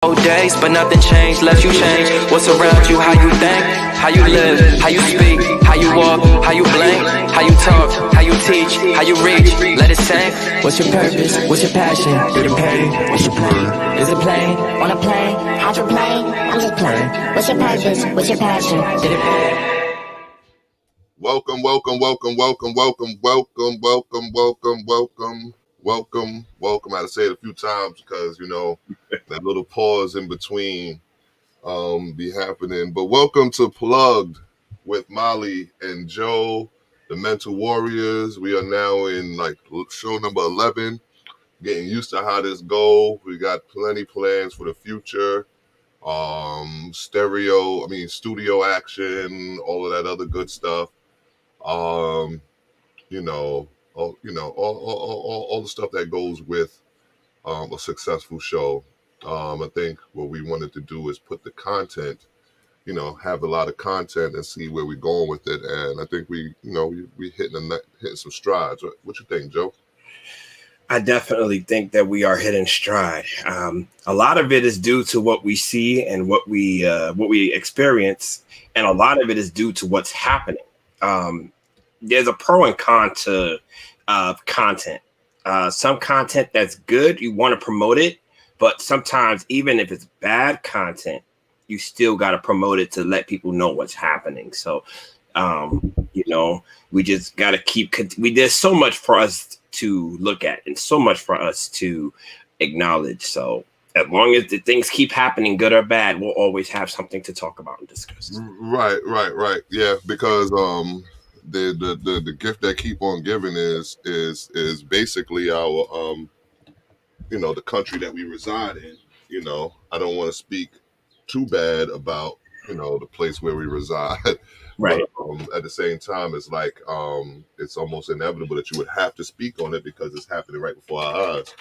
Old days, but nothing changed, left you change. What's around you, how you think, how you live, how you speak, how you walk, how you blink, how you talk, how you teach, how you reach, let it sink. What's your purpose? What's your passion? Did it pay? What's your plan? Is it plane? On a plane? Hydroplane? I'm just playing. What's your purpose? What's your passion? Did it pay? Welcome. I had to say it a few times because, that little pause in between be happening. But welcome to Plugged with Molly and Joe, the Mental Warriors. We are now in show number 11, getting used to how this go. We got plenty plans for the future. Studio action, all of that other good stuff. All the stuff that goes with a successful show. I think what we wanted to do is put the content, have a lot of content and see where we're going with it. And I think we hitting some strides. What you think, Joe? I definitely think that we are hitting stride. A lot of it is due to what we see and what we experience, and a lot of it is due to what's happening. There's a pro and con to content. Some content that's good, you want to promote it, but sometimes even if it's bad content, you still got to promote it to let people know what's happening. So, we just got to keep. There's so much for us to look at and so much for us to acknowledge. So as long as the things keep happening, good or bad, we'll always have something to talk about and discuss. Right. Yeah, because the gift that keep on giving is basically our the country that we reside in. I don't want to speak too bad about the place where we reside. Right. But, at the same time, it's like it's almost inevitable that you would have to speak on it because it's happening right before our eyes.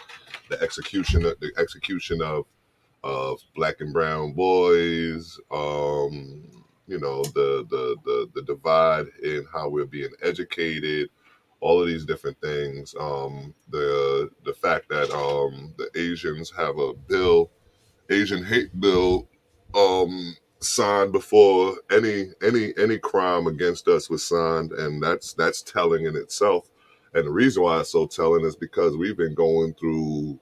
The execution of black and brown boys. The divide in how we're being educated. All of these different things. The fact that the Asians have a bill, Asian hate bill, signed before any crime against us was signed, and that's telling in itself. And the reason why it's so telling is because we've been going through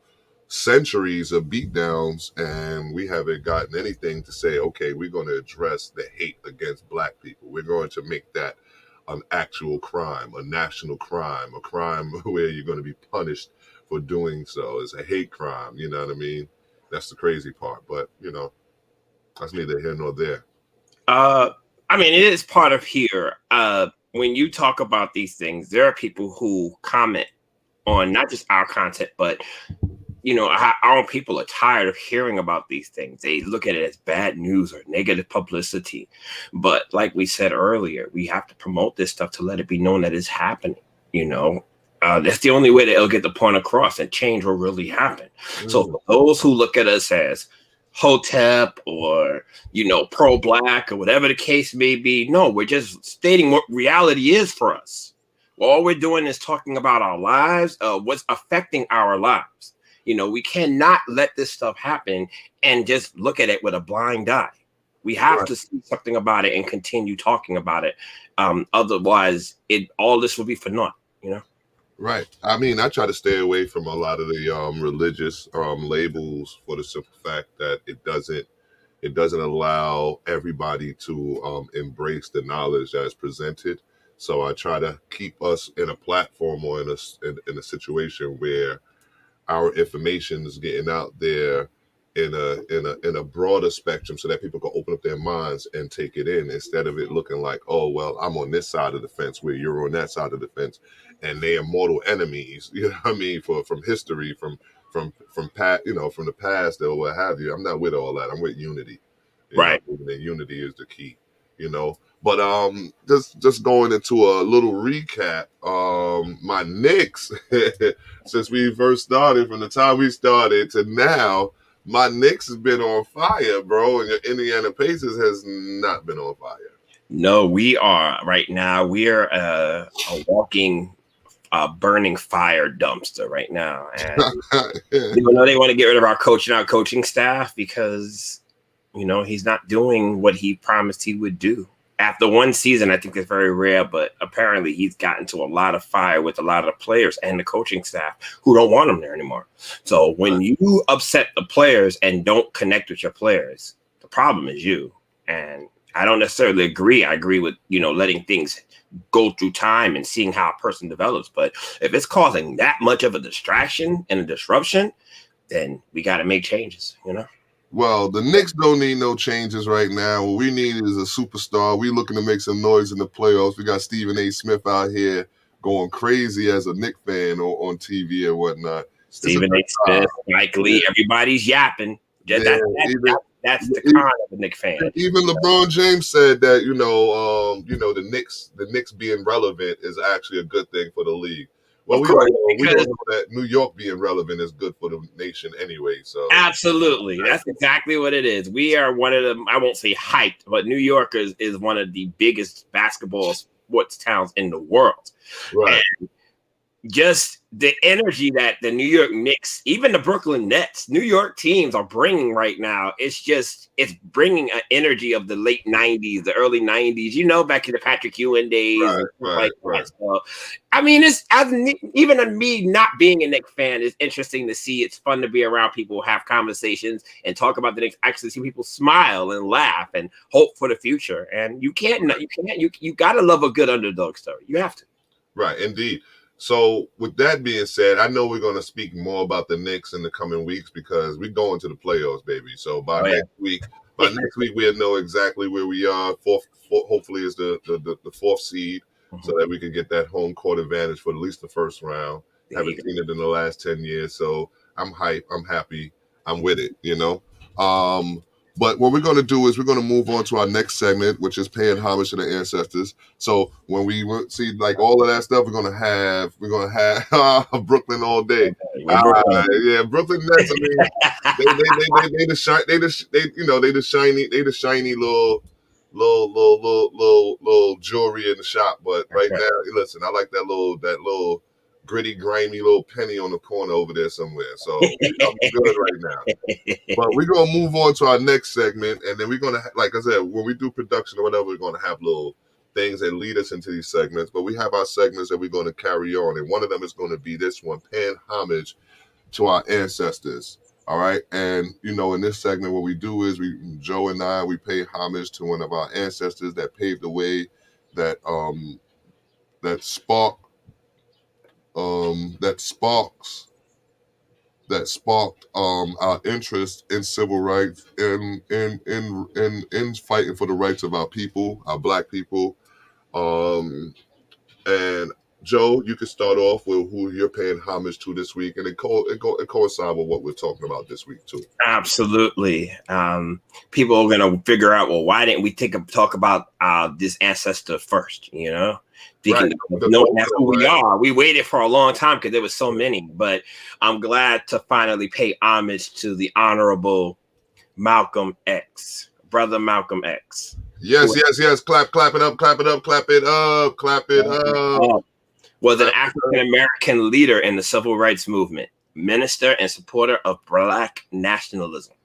centuries of beatdowns, and we haven't gotten anything to say, okay, we're going to address the hate against black people. We're going to make that an actual crime, a national crime, a crime where you're going to be punished for doing so. It's a hate crime, you know what I mean? That's the crazy part, but that's neither here nor there. It is part of here. When you talk about these things, there are people who comment on not just our content, but our own people are tired of hearing about these things. They look at it as bad news or negative publicity. But like we said earlier, we have to promote this stuff to let it be known that it's happening. That's the only way that it'll get the point across and change will really happen. So for those who look at us as Hotep or, pro-black or whatever the case may be, no, we're just stating what reality is for us. All we're doing is talking about our lives, what's affecting our lives. We cannot let this stuff happen and just look at it with a blind eye. We have to see something about it and continue talking about it. Otherwise, all this will be for naught, Right. I try to stay away from a lot of the religious labels for the simple fact that it doesn't allow everybody to embrace the knowledge that is presented. So I try to keep us in a platform or in a situation where our information is getting out there in a broader spectrum so that people can open up their minds and take it in instead of it looking like, oh, well, I'm on this side of the fence where you're on that side of the fence and they are mortal enemies, from history, from the past or what have you. I'm not with all that. I'm with unity. Right. And unity is the key, But just going into a little recap, my Knicks, since we first started, from the time we started to now, my Knicks has been on fire, bro, and your Indiana Pacers has not been on fire. No, we are right now. We are a walking a burning fire dumpster right now. And even though they want to get rid of our coaching staff because, he's not doing what he promised he would do. After one season, I think it's very rare, but apparently he's gotten to a lot of fire with a lot of the players and the coaching staff who don't want him there anymore. So when you upset the players and don't connect with your players, the problem is you. And I don't necessarily agree. I agree with, letting things go through time and seeing how a person develops. But if it's causing that much of a distraction and a disruption, then we got to make changes, Well, the Knicks don't need no changes right now. What we need is a superstar. We looking to make some noise in the playoffs. We got Stephen A. Smith out here going crazy as a Knicks fan on TV and whatnot. Stephen A. Smith, Mike Lee, everybody's yapping. That's the con of the Knicks fan. Even LeBron James said that the Knicks being relevant is actually a good thing for the league. Well, we don't know that New York being relevant is good for the nation anyway. So absolutely, that's exactly what it is. We are one of them. I won't say hyped, but New York is one of the biggest basketball sports towns in the world. Right. And just the energy that the New York Knicks, even the Brooklyn Nets, New York teams are bringing right now. It's bringing an energy of the late 90s, the early 90s, back in the Patrick Ewing days. Right. So, I mean, even me not being a Knicks fan, it's interesting to see. It's fun to be around people, have conversations, and talk about the Knicks. Actually, see people smile and laugh and hope for the future. And you got to love a good underdog story. You have to. Right, indeed. So with that being said, I know we're going to speak more about the Knicks in the coming weeks because we're going to the playoffs, baby. So by next week, we'll know exactly where we are. Hopefully is the fourth seed, so that we can get that home court advantage for at least the first round. Haven't seen it in the last 10 years, so I'm hyped. I'm happy. I'm with it, But what we're going to do is we're going to move on to our next segment, which is paying homage to the ancestors. So when we see like all of that stuff, we're going to have Brooklyn all day. Brooklyn Nets. I mean, they the shiny little jewelry in the shop. But right now, listen, I like that little gritty, grimy little penny on the corner over there somewhere. So I'm good right now. But we're going to move on to our next segment. And then we're going to, like I said, when we do production or whatever, we're going to have little things that lead us into these segments. But we have our segments that we're going to carry on. And one of them is going to be this one, paying homage to our ancestors. All right. And, in this segment, what we do is Joe and I, we pay homage to one of our ancestors that paved the way, that sparked our interest in civil rights and in fighting for the rights of our people, our Black people. And Joe, you can start off with who you're paying homage to this week, and it coincide with what we're talking about this week too. Absolutely. People are going to figure out, well, why didn't we talk about this ancestor first? Thinking that's who we are. We waited for a long time because there was so many, but I'm glad to finally pay homage to the Honorable Malcolm X, brother Malcolm X. Yes. Clap it up. Was an African-American leader in the civil rights movement, minister and supporter of Black nationalism.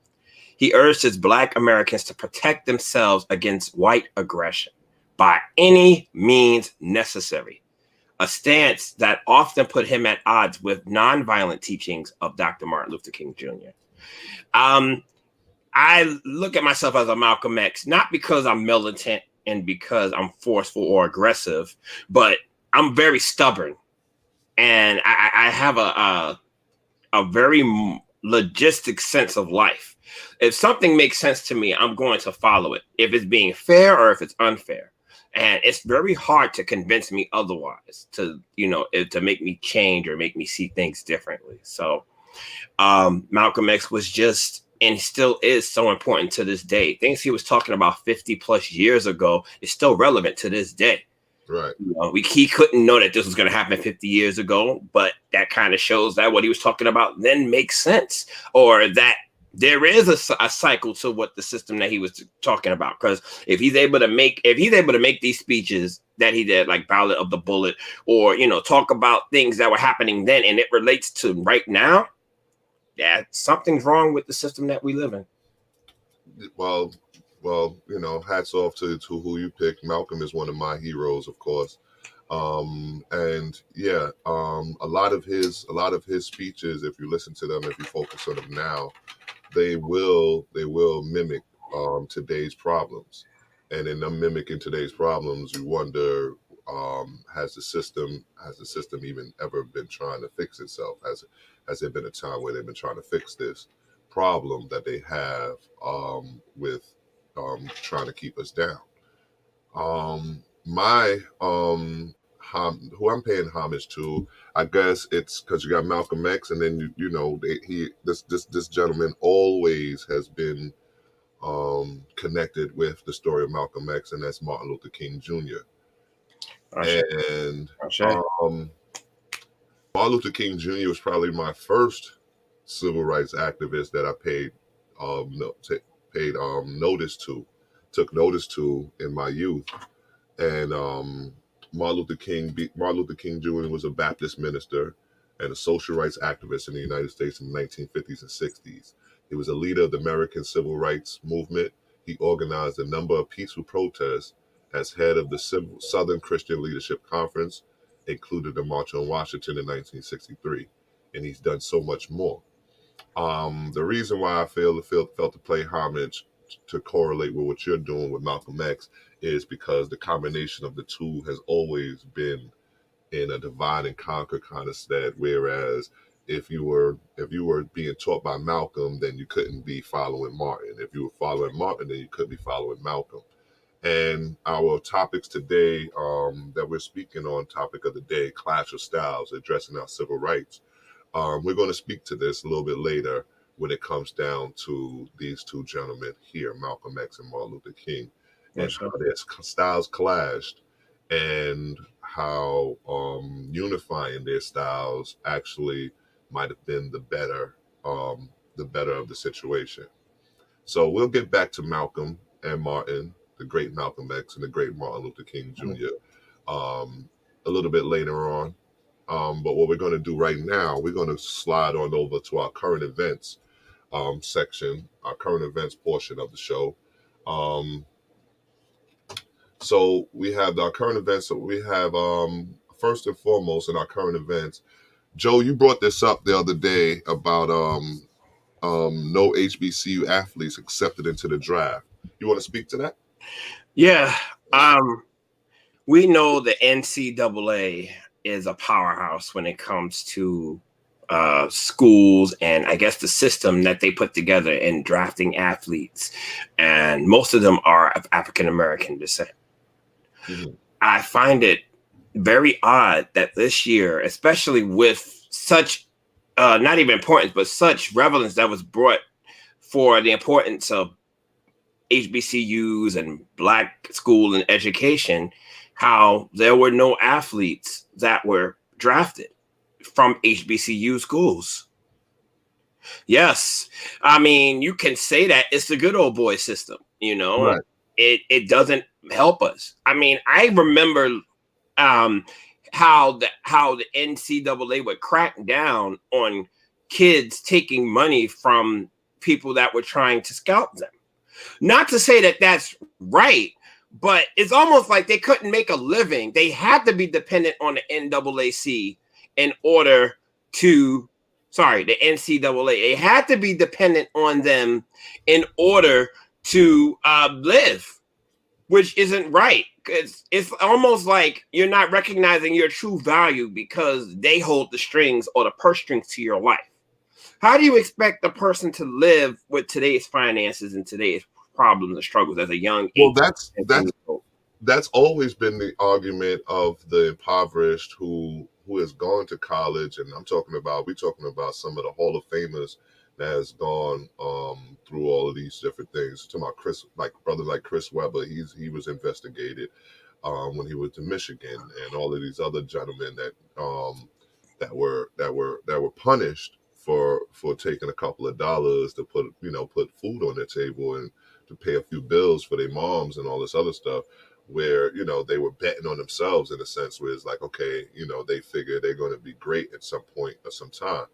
He urged his Black Americans to protect themselves against white aggression by any means necessary, a stance that often put him at odds with nonviolent teachings of Dr. Martin Luther King Jr. I look at myself as a Malcolm X, not because I'm militant and because I'm forceful or aggressive, but I'm very stubborn. And I have a very logistic sense of life. If something makes sense to me, I'm going to follow it, if it's being fair or if it's unfair. And it's very hard to convince me otherwise, to make me change or make me see things differently. So Malcolm X was just, and still is, so important to this day. Things he was talking about 50 plus years ago is still relevant to this day. Right. He couldn't know that this was going to happen 50 years ago, but that kind of shows that what he was talking about then makes sense, or that there is a cycle to what the system that he was talking about. Because if he's able to make these speeches that he did, like Ballad of the Bullet, or talk about things that were happening then, and it relates to right now, yeah, something's wrong with the system that we live in. Well, hats off to who you picked. Malcolm is one of my heroes, of course. And yeah, a lot of his speeches, if you listen to them, if you focus on them now, they will mimic today's problems. And in them mimicking today's problems, you wonder, has the system even ever been trying to fix itself? Has there been a time where they've been trying to fix this problem that they have with trying to keep us down? My who I'm paying homage to, I guess it's because you got Malcolm X, and then this gentleman always has been connected with the story of Malcolm X, and that's Martin Luther King Jr. And Martin Luther King Jr. was probably my first civil rights activist that I took notice to in my youth. And Martin Luther King Jr. was a Baptist minister and a social rights activist in the United States in the 1950s and 60s. He was a leader of the American Civil Rights Movement. He organized a number of peaceful protests as head of the Southern Christian Leadership Conference, included the March on Washington in 1963. And he's done so much more. The reason why I felt to play homage to correlate with what you're doing with Malcolm X is because the combination of the two has always been in a divide and conquer kind of state. Whereas if you were being taught by Malcolm, then you couldn't be following Martin. If you were following Martin, then you couldn't be following Malcolm. And our topics today that we're speaking on, topic of the day, Clash of Styles, addressing our civil rights. We're going to speak to this a little bit later when it comes down to these two gentlemen here, Malcolm X and Martin Luther King, and how their styles clashed, and how unifying their styles actually might have been the better of the situation. So we'll get back to Malcolm and Martin, the great Malcolm X and the great Martin Luther King Jr. A little bit later on. But what we're going to do right now, we're going to slide on over to our current events section, our current events portion of the show. So we have our current events. So we have first and foremost in our current events, Joe, you brought this up the other day about no HBCU athletes accepted into the draft. You want to speak to that? Yeah. We know the NCAA is a powerhouse when it comes to schools and I guess the system that they put together in drafting athletes. And most of them are of African-American descent. Mm-hmm. I find it very odd that this year, especially with such, not even importance, but such relevance that was brought for the importance of HBCUs and Black school and education, how there were no athletes that were drafted from HBCU schools. Yes. I mean, you can say that it's the good old boy system, right. It doesn't help us. I mean, I remember how the NCAA would crack down on kids taking money from people that were trying to scout them. Not to say that that's right, but it's almost like they couldn't make a living. They had to be dependent on the NAACP in order to, the NCAA. They had to be dependent on them in order to live, which isn't right. It's almost like you're not recognizing your true value because they hold the strings or the purse strings to your life. How do you expect the person to live with today's finances and today's problems and struggles as a young age? Well, that's always been the argument of the impoverished who has gone to college, and we're talking about some of the Hall of Famers that has gone through all of these different things. Talking about brothers like Chris Webber, he was investigated when he was in Michigan, and all of these other gentlemen that were punished for taking a couple of dollars to put food on their table and to pay a few bills for their moms and all this other stuff, where they were betting on themselves in a sense, where it's like, okay, they figure they're going to be great at some point or some time.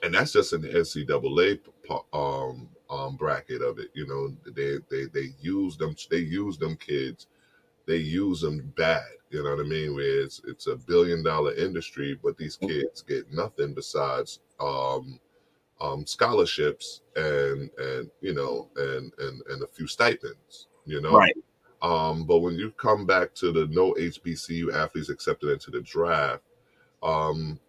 And that's just in the NCAA bracket of it. They use them. They use them kids. They use them bad. You know what I mean? Where it's $1 billion industry, but these kids get nothing besides scholarships and a few stipends. Right. But when you come back to the no HBCU athletes accepted into the draft,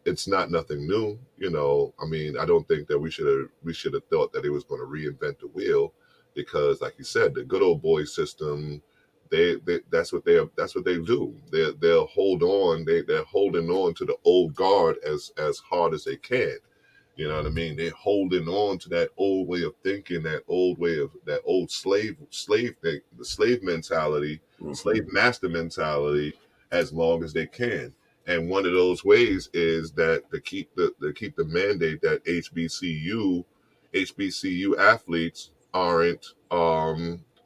it's not nothing new. I mean, I don't think that we should have thought that it was going to reinvent the wheel, because like you said, the good old boy system, they that's what they do. They'll hold on. They're holding on to the old guard as hard as they can. You know what I mean? They're holding on to that old way of thinking, that old slave thing, the slave mentality, slave master mentality, as long as they can. And one of those ways is that to keep the mandate that HBCU athletes aren't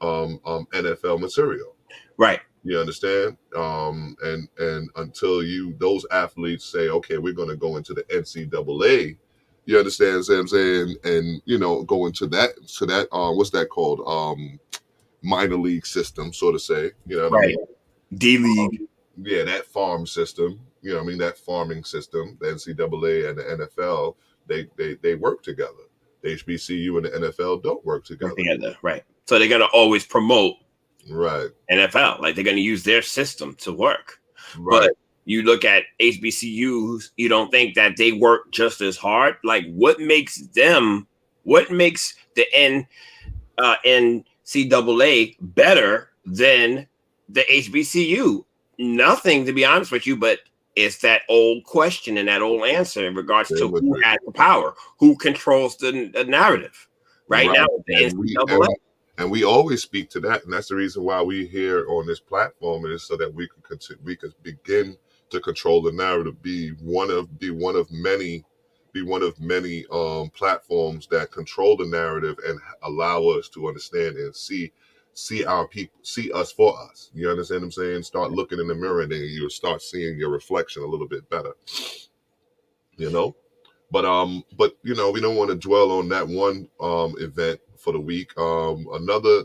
NFL material. Right. You understand? And until those athletes say, okay, we're going to go into the NCAA. You understand what I'm saying? And go into that what's that called? Minor league system, so to say. You know what I mean? D League. Yeah, that farm system. You know what I mean? That farming system, the NCAA and the NFL, they work together. The HBCU and the NFL don't work together. Right. So they're gonna always promote NFL. Like they're gonna use their system to work. Right. But you look at HBCUs, you don't think that they work just as hard? Like what makes the NCAA better than the HBCU? Nothing, to be honest with you, but it's that old question and that old answer in regards to who has the power, who controls the narrative. Right now, the NCAA. And we always speak to that, and that's the reason why we're here on this platform, is so that we can begin to control the narrative, be one of many platforms that control the narrative and allow us to understand and see our people, see us for us. You understand what I'm saying? Start looking in the mirror, and then you'll start seeing your reflection a little bit better. But we don't want to dwell on that one event for the week. Another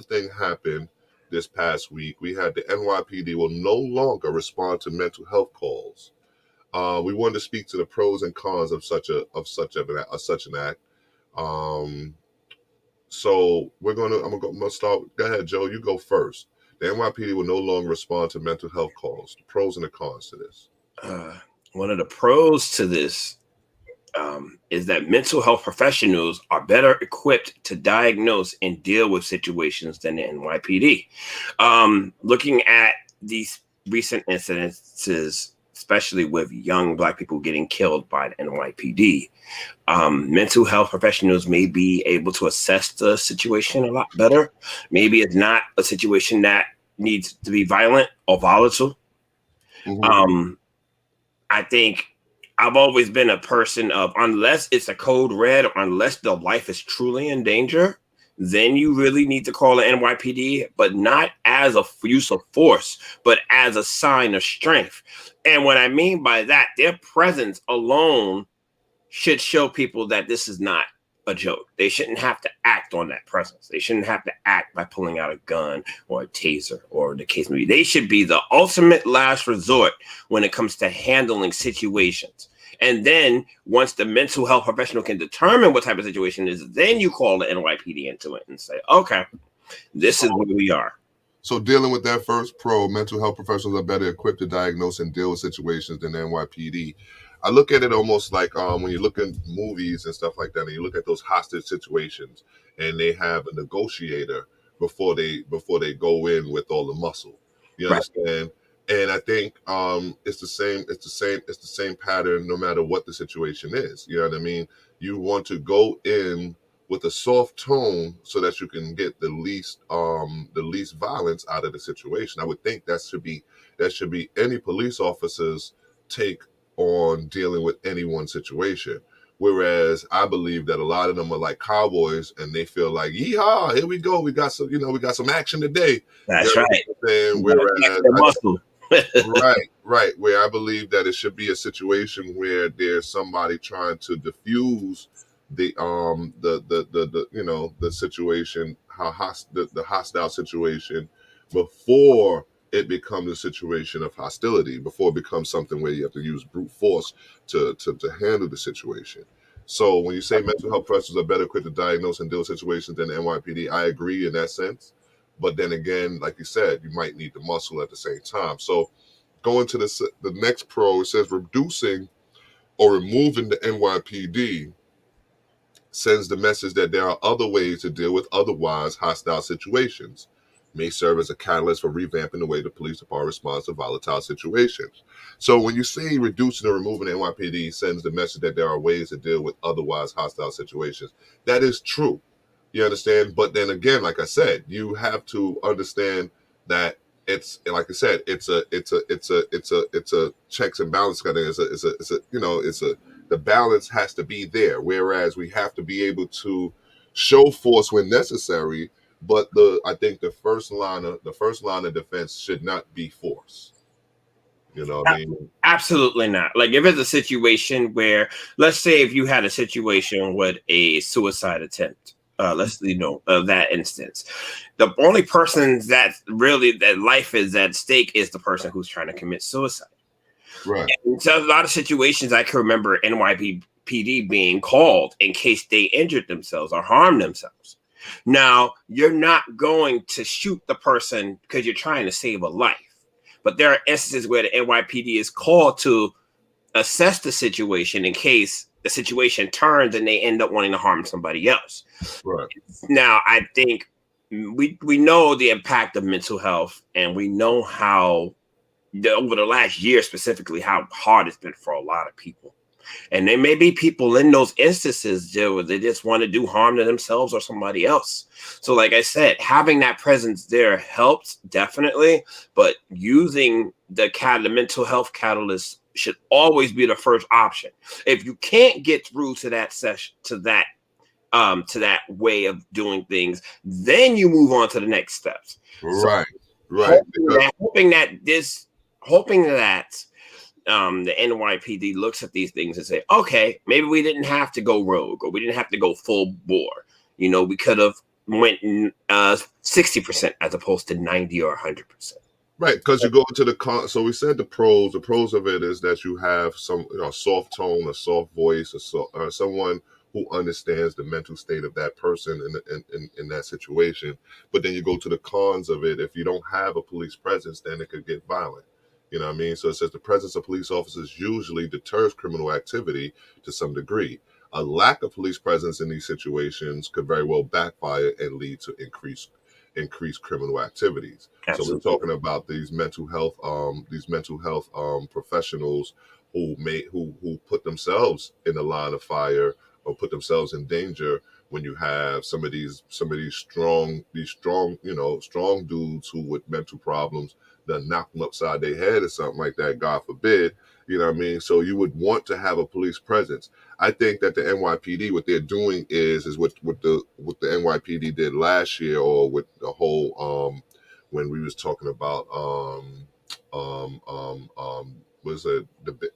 thing happened this past week. We had the NYPD will no longer respond to mental health calls. We wanted to speak to the pros and cons of such an act. So I'm gonna start. Go ahead, Joe. You go first. The NYPD will no longer respond to mental health calls. The pros and the cons to this. One of the pros to this is that mental health professionals are better equipped to diagnose and deal with situations than the NYPD. Looking at these recent incidences, especially with young Black people getting killed by the NYPD, mental health professionals may be able to assess the situation a lot better. Maybe it's not a situation that needs to be violent or volatile. Mm-hmm. I think I've always been a person of, unless it's a code red or unless the life is truly in danger, then you really need to call the NYPD, but not as a use of force, but as a sign of strength. And what I mean by that, their presence alone should show people that this is not a joke. They shouldn't have to act on that presence. They shouldn't have to act by pulling out a gun or a taser or the case may be. They should be the ultimate last resort when it comes to handling situations. And then once the mental health professional can determine what type of situation it is, then you call the NYPD into it and say, okay, this is where we are. So dealing with that first pro, mental health professionals are better equipped to diagnose and deal with situations than the NYPD. I look at it almost like when you look at movies and stuff like that, and you look at those hostage situations, and they have a negotiator before they go in with all the muscle. You understand? And I think it's the same pattern no matter what the situation is. You know what I mean? You want to go in with a soft tone so that you can get the least violence out of the situation. I would think that should be any police officers take on dealing with any one situation. Whereas I believe that a lot of them are like cowboys, and they feel like, yeehaw, here we go, we got some action today. That's You know right. what I'm saying? You gotta flex that muscle. Right. Where I believe that it should be a situation where there's somebody trying to diffuse the situation, the hostile situation before it becomes a situation of hostility, before it becomes something where you have to use brute force to handle the situation. So when you say mental health professionals are better equipped to diagnose and deal with situations than the NYPD, I agree in that sense. But then again, like you said, you might need the muscle at the same time. So going to the next pro, it says reducing or removing the NYPD sends the message that there are other ways to deal with otherwise hostile situations, may serve as a catalyst for revamping the way the police department responds to volatile situations. So when you say reducing or removing the NYPD sends the message that there are ways to deal with otherwise hostile situations, that is true. You understand? But then again, like I said, you have to understand that it's, like I said, it's a checks and balance kind of, the balance has to be there. Whereas we have to be able to show force when necessary, but I think the first line of defense should not be force. You know what I mean? Absolutely not. Like if it's a situation where, let's say if you had a situation with a suicide attempt, that instance, the only person that really that life is at stake is the person who's trying to commit suicide. Right. And so a lot of situations I can remember NYPD being called in case they injured themselves or harmed themselves. Now, you're not going to shoot the person because you're trying to save a life. But there are instances where the NYPD is called to assess the situation in case the situation turns and they end up wanting to harm somebody else. Right. Now, I think we know the impact of mental health, and we know how over the last year specifically how hard it's been for a lot of people. And there may be people in those instances where they just want to do harm to themselves or somebody else. So like I said, having that presence there helps definitely, but using the mental health catalyst should always be the first option. If you can't get through to that session, to that way of doing things, then you move on to the next steps. Right. So right. hoping that the NYPD looks at these things and say, okay, maybe we didn't have to go rogue, or we didn't have to go full bore. We could have went 60% as opposed to 90 or 100%. Right, because you go into the con. So we said the pros. The pros of it is that you have some soft tone, a soft voice, someone who understands the mental state of that person in that situation. But then you go to the cons of it. If you don't have a police presence, then it could get violent. You know what I mean? So it says the presence of police officers usually deters criminal activity to some degree. A lack of police presence in these situations could very well backfire and lead to increased criminal activities. Absolutely. So we're talking about these mental health professionals who put themselves in the line of fire or put themselves in danger when you have some of these strong dudes who with mental problems that knock them upside their head or something like that, God forbid. You know what I mean? So you would want to have a police presence. I think that the NYPD, what they're doing is what the NYPD did last year, or with the whole when we was talking about was it the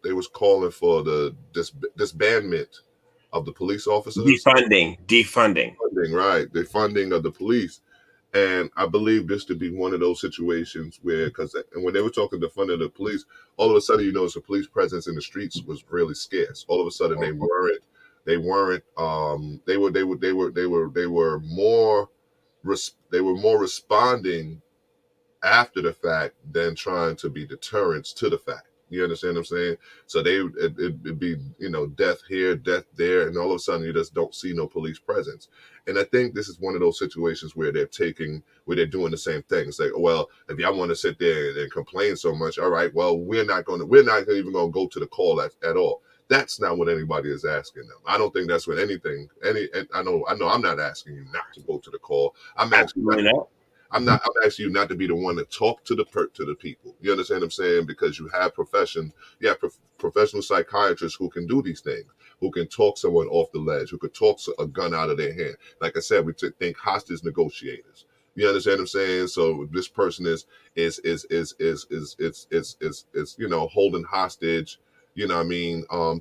they was calling for the disbandment of the police officers, defunding, right? The funding of the police. And I believe this to be one of those situations where, and when they were talking to funding the police, all of a sudden, the police presence in the streets was really scarce. All of a sudden, they were more responding after the fact than trying to be deterrents to the fact. You understand what I'm saying? So it'd be, death here, death there, and all of a sudden you just don't see no police presence. And I think this is one of those situations where they're doing the same thing. It's like, well, if y'all want to sit there and complain so much, all right, well, we're not even going to go to the call at all. That's not what anybody is asking them. I don't think that's what I know I'm not asking you not to go to the call. I'm asking I'm asking you not to be the one to talk to the people. You understand what I'm saying? Because you have professional psychiatrists who can do these things, who can talk someone off the ledge, who could talk a gun out of their hand. Like I said, we think hostage negotiators. You understand what I'm saying? So this person is holding hostage,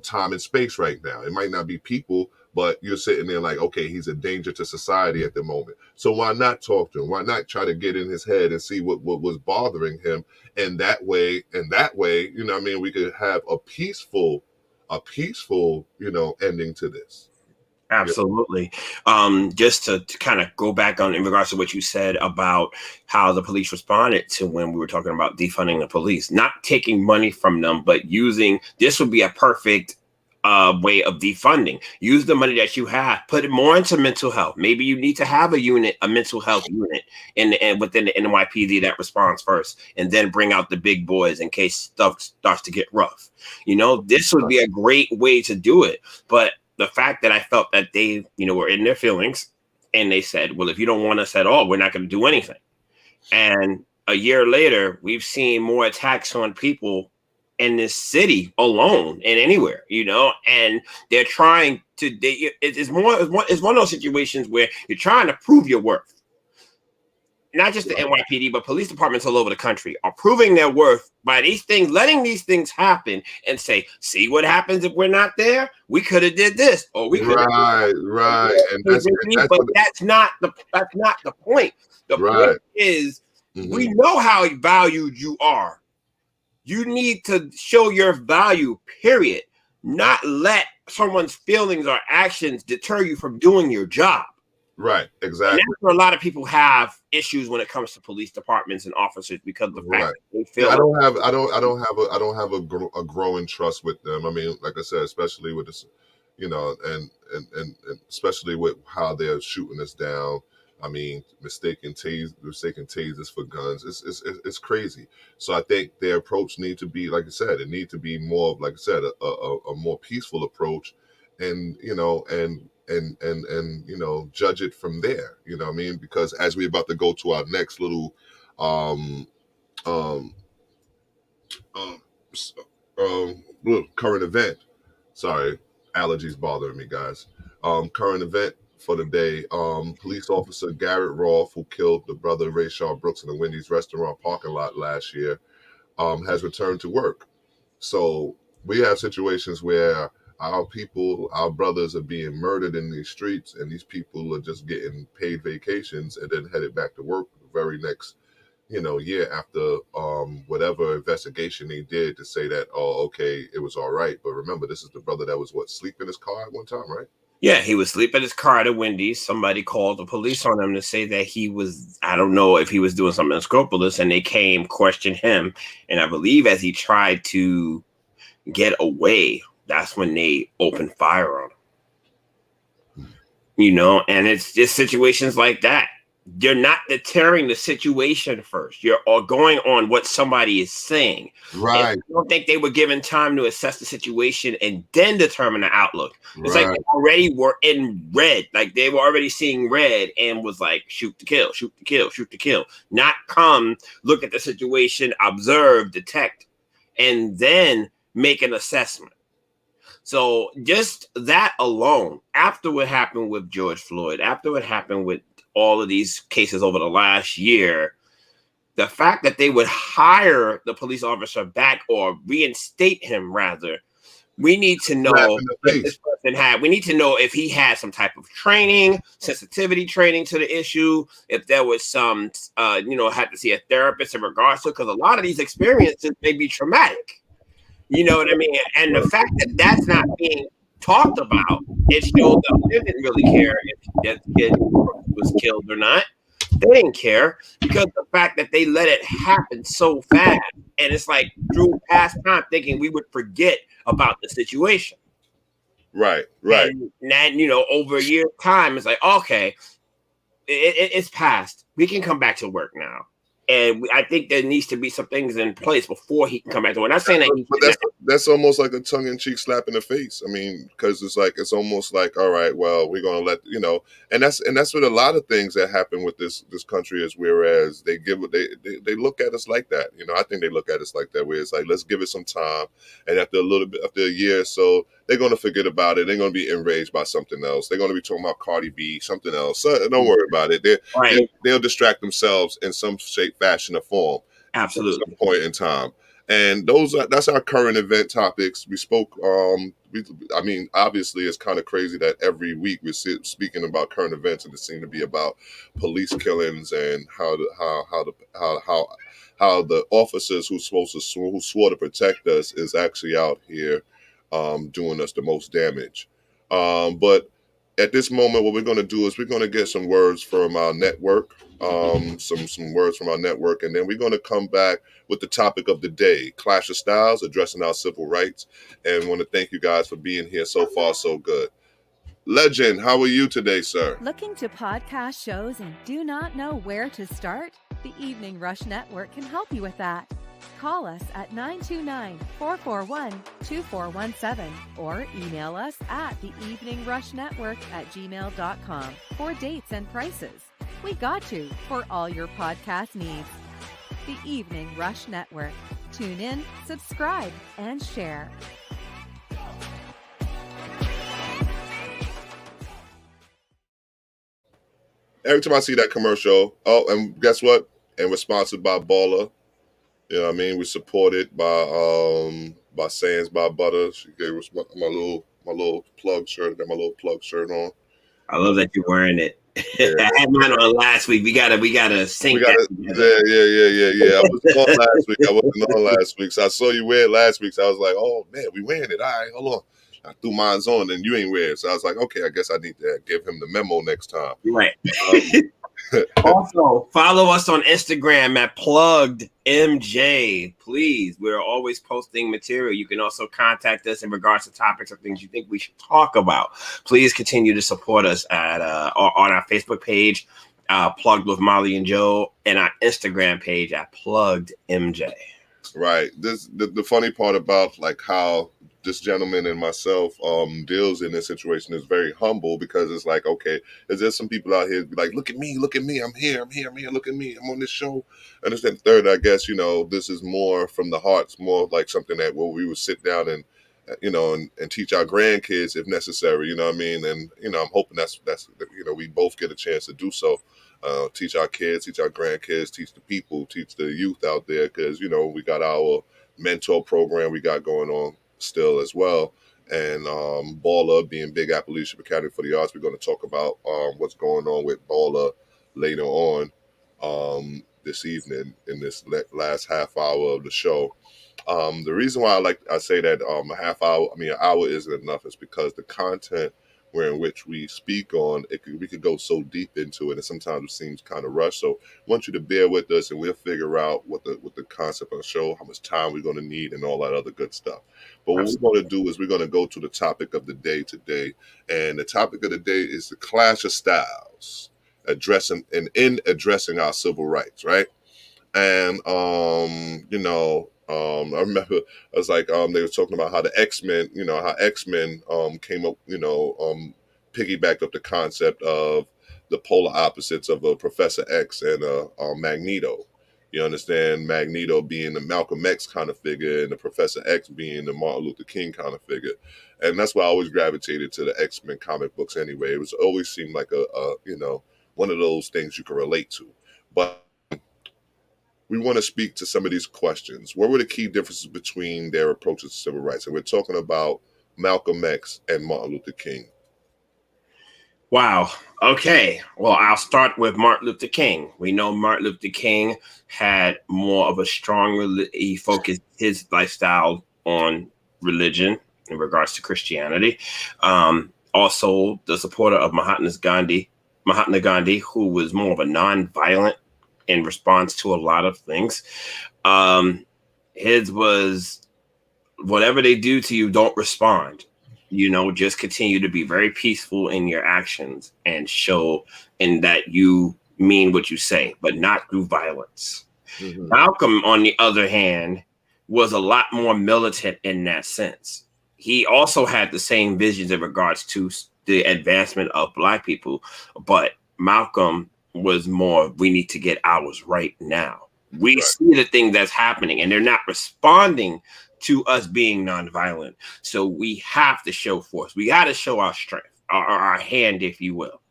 time and space right now. It might not be people, but you're sitting there like, okay, he's a danger to society at the moment. So why not talk to him? Why not try to get in his head and see what was bothering him? And that way, we could have a peaceful, ending to this. Absolutely. Just to kind of go back on in regards to what you said about how the police responded to when we were talking about defunding the police, not taking money from them, but using this would be a perfect way of defunding. Use the money that you have, put it more into mental health. Maybe you need to have a mental health unit and within the NYPD that responds first, and then bring out the big boys in case stuff starts to get rough. This would be a great way to do it. But the fact that I felt that they, were in their feelings and they said, well, if you don't want us at all, we're not going to do anything. And a year later, we've seen more attacks on people in this city alone and anywhere, and they're trying to, it's one of those situations where you're trying to prove your worth. Not just the NYPD, but police departments all over the country are proving their worth by these things, letting these things happen and say, see what happens if we're not there? We could have did this, or we could have right. And that's not the point. The point is, we know how valued you are. You need to show your value, period. Not let someone's feelings or actions deter you from doing your job. Right, exactly. And that's where a lot of people have issues when it comes to police departments and officers, because of the fact that they feel I don't have a growing trust with them. I mean, like I said, especially with this, and especially with how they're shooting us down. I mean, mistaking tasers for guns. It's crazy. So I think their approach need to be, like I said, it need to be more, like I said, a more peaceful approach, and judge it from there. You know what I mean? Because as we're about to go to our next little current event. Sorry, allergies bothering me, guys. Current event for the day. Police officer Garrett Rolfe, who killed the brother Ray Shaw Brooks in the Wendy's restaurant parking lot last year, has returned to work. So we have situations where our brothers are being murdered in these streets, and these people are just getting paid vacations and then headed back to work the very next, year after whatever investigation they did to say that, oh, okay, it was all right. But remember, this is the brother that was sleep in his car at one time, right? Yeah, he was sleeping in his car at a Wendy's. Somebody called the police on him to say that he was, I don't know if he was doing something unscrupulous, and they came, questioned him. And I believe as he tried to get away, that's when they opened fire on him. And it's just situations like that. You're not deterring the situation first. You're all going on what somebody is saying. Right. And I don't think they were given time to assess the situation and then determine the outlook. It's like they already were in red. Like they were already seeing red and was like, shoot to kill, shoot to kill, shoot to kill. Not come, look at the situation, observe, detect, and then make an assessment. So just that alone, after what happened with George Floyd, after what happened with all of these cases over the last year, the fact that they would hire the police officer back, or reinstate him rather, we need to know if this person had, we need to know if he had some type of training, sensitivity training to the issue, if there was some, had to see a therapist in regards to it, because a lot of these experiences may be traumatic. You know what I mean? And the fact that that's not being talked about, it shows that they didn't really care if that kid was killed or not. They didn't care, because the fact that they let it happen so fast, and it's like drew past time thinking we would forget about the situation. Right. And then, over a year's time, it's like, okay, it's past. We can come back to work now. And I think there needs to be some things in place before he can come back to. We're not saying that he But that's almost like a tongue-in-cheek slap in the face. I mean, because it's almost like, all right, well, we're gonna let and that's what a lot of things that happen with this country is. Whereas they look at us like that. I think they look at us like that. Where it's like, let's give it some time, and after a year or so, they're gonna forget about it. They're gonna be enraged by something else. They're gonna be talking about Cardi B, something else. So don't worry about it. right. They'll distract themselves in some shape, fashion, or form at Absolutely. some point in time. And that's our current event topics. We spoke. I mean, obviously, it's kind of crazy that every week we're speaking about current events, and it seems to be about police killings and how the officers who swore to protect us is actually out here doing us the most damage. But at this moment, what we're going to do is we're going to get some words from our network, some words from our network, and then we're going to come back with the topic of the day, Clash of Styles, addressing our civil rights. And want to thank you guys for being here. So far, so good. Legend, how are you today, sir? Looking to podcast shows and do not know where to start? The Evening Rush Network can help you with that. Call us at 929-441-2417 or email us at theeveningrushnetwork@gmail.com for dates and prices. We got you for all your podcast needs. The Evening Rush Network. Tune in, subscribe, and share. Every time I see that commercial, and guess what? And we're sponsored by Baller. You know what I mean? We're supported by Sands by Butter. She gave us my little plug shirt. Got my little plug shirt on. I love that you're wearing it. Yeah. I had mine on last week. We gotta sync that. Yeah. I wasn't on last week. So I saw you wear it last week. So I was like, oh man, we wearing it. All right, hold on. I threw mine on and you ain't wear it. So I was like, okay, I guess I need to give him the memo next time. Right. Also, follow us on Instagram at PluggedMJ. Please, we're always posting material. You can also contact us in regards to topics or things you think we should talk about. Please continue to support us at on our Facebook page, Plugged with Molly and Joe, and our Instagram page at PluggedMJ. Right. The funny part about like how this gentleman and myself deals in this situation is very humble, because it's like, okay, is there some people out here like, look at me, I'm here, look at me, I'm on this show. And it's then third, I guess, this is more from the heart. It's more like something that we would sit down and and teach our grandkids if necessary, you know what I mean? And I'm hoping that's we both get a chance to do so. Teach our kids, teach our grandkids, teach the people, teach the youth out there, because we got our mentor program we got going on still as well. And Baller, being Big Apple Leadership Academy for the Arts, we're going to talk about what's going on with Baller later on this evening in this last half hour of the show. The reason why I say that an hour isn't enough is because the content in which we speak on we could go so deep into it, and sometimes it seems kind of rushed. So I want you to bear with us, and we'll figure out what the concept of the show, how much time we're going to need, and all that other good stuff. But what we're going to do is we're going to go to the topic of the day today, and the topic of the day is the clash of styles, addressing our civil rights, right? And I remember I was like, they were talking about how the X-Men, how X-Men came up, piggybacked up the concept of the polar opposites of a Professor X and a Magneto. You understand? Magneto being the Malcolm X kind of figure and the Professor X being the Martin Luther King kind of figure. And that's why I always gravitated to the X-Men comic books anyway. It was always seemed like a one of those things you can relate to. But we want to speak to some of these questions. What were the key differences between their approaches to civil rights? And we're talking about Malcolm X and Martin Luther King. Wow. Okay. Well, I'll start with Martin Luther King. We know Martin Luther King had more of a he focused his lifestyle on religion in regards to Christianity. Also, the supporter of Mahatma Gandhi, who was more of a non-violent in response to a lot of things. His was, whatever they do to you, don't respond. Just continue to be very peaceful in your actions and show in that you mean what you say, but not through violence. Mhm. Malcolm, on the other hand, was a lot more militant in that sense. He also had the same visions in regards to the advancement of Black people, but Malcolm was more, we need to get ours right now. We Right. see the thing that's happening and they're not responding to us being nonviolent. So we have to show force. We got to show our strength, our hand, if you will.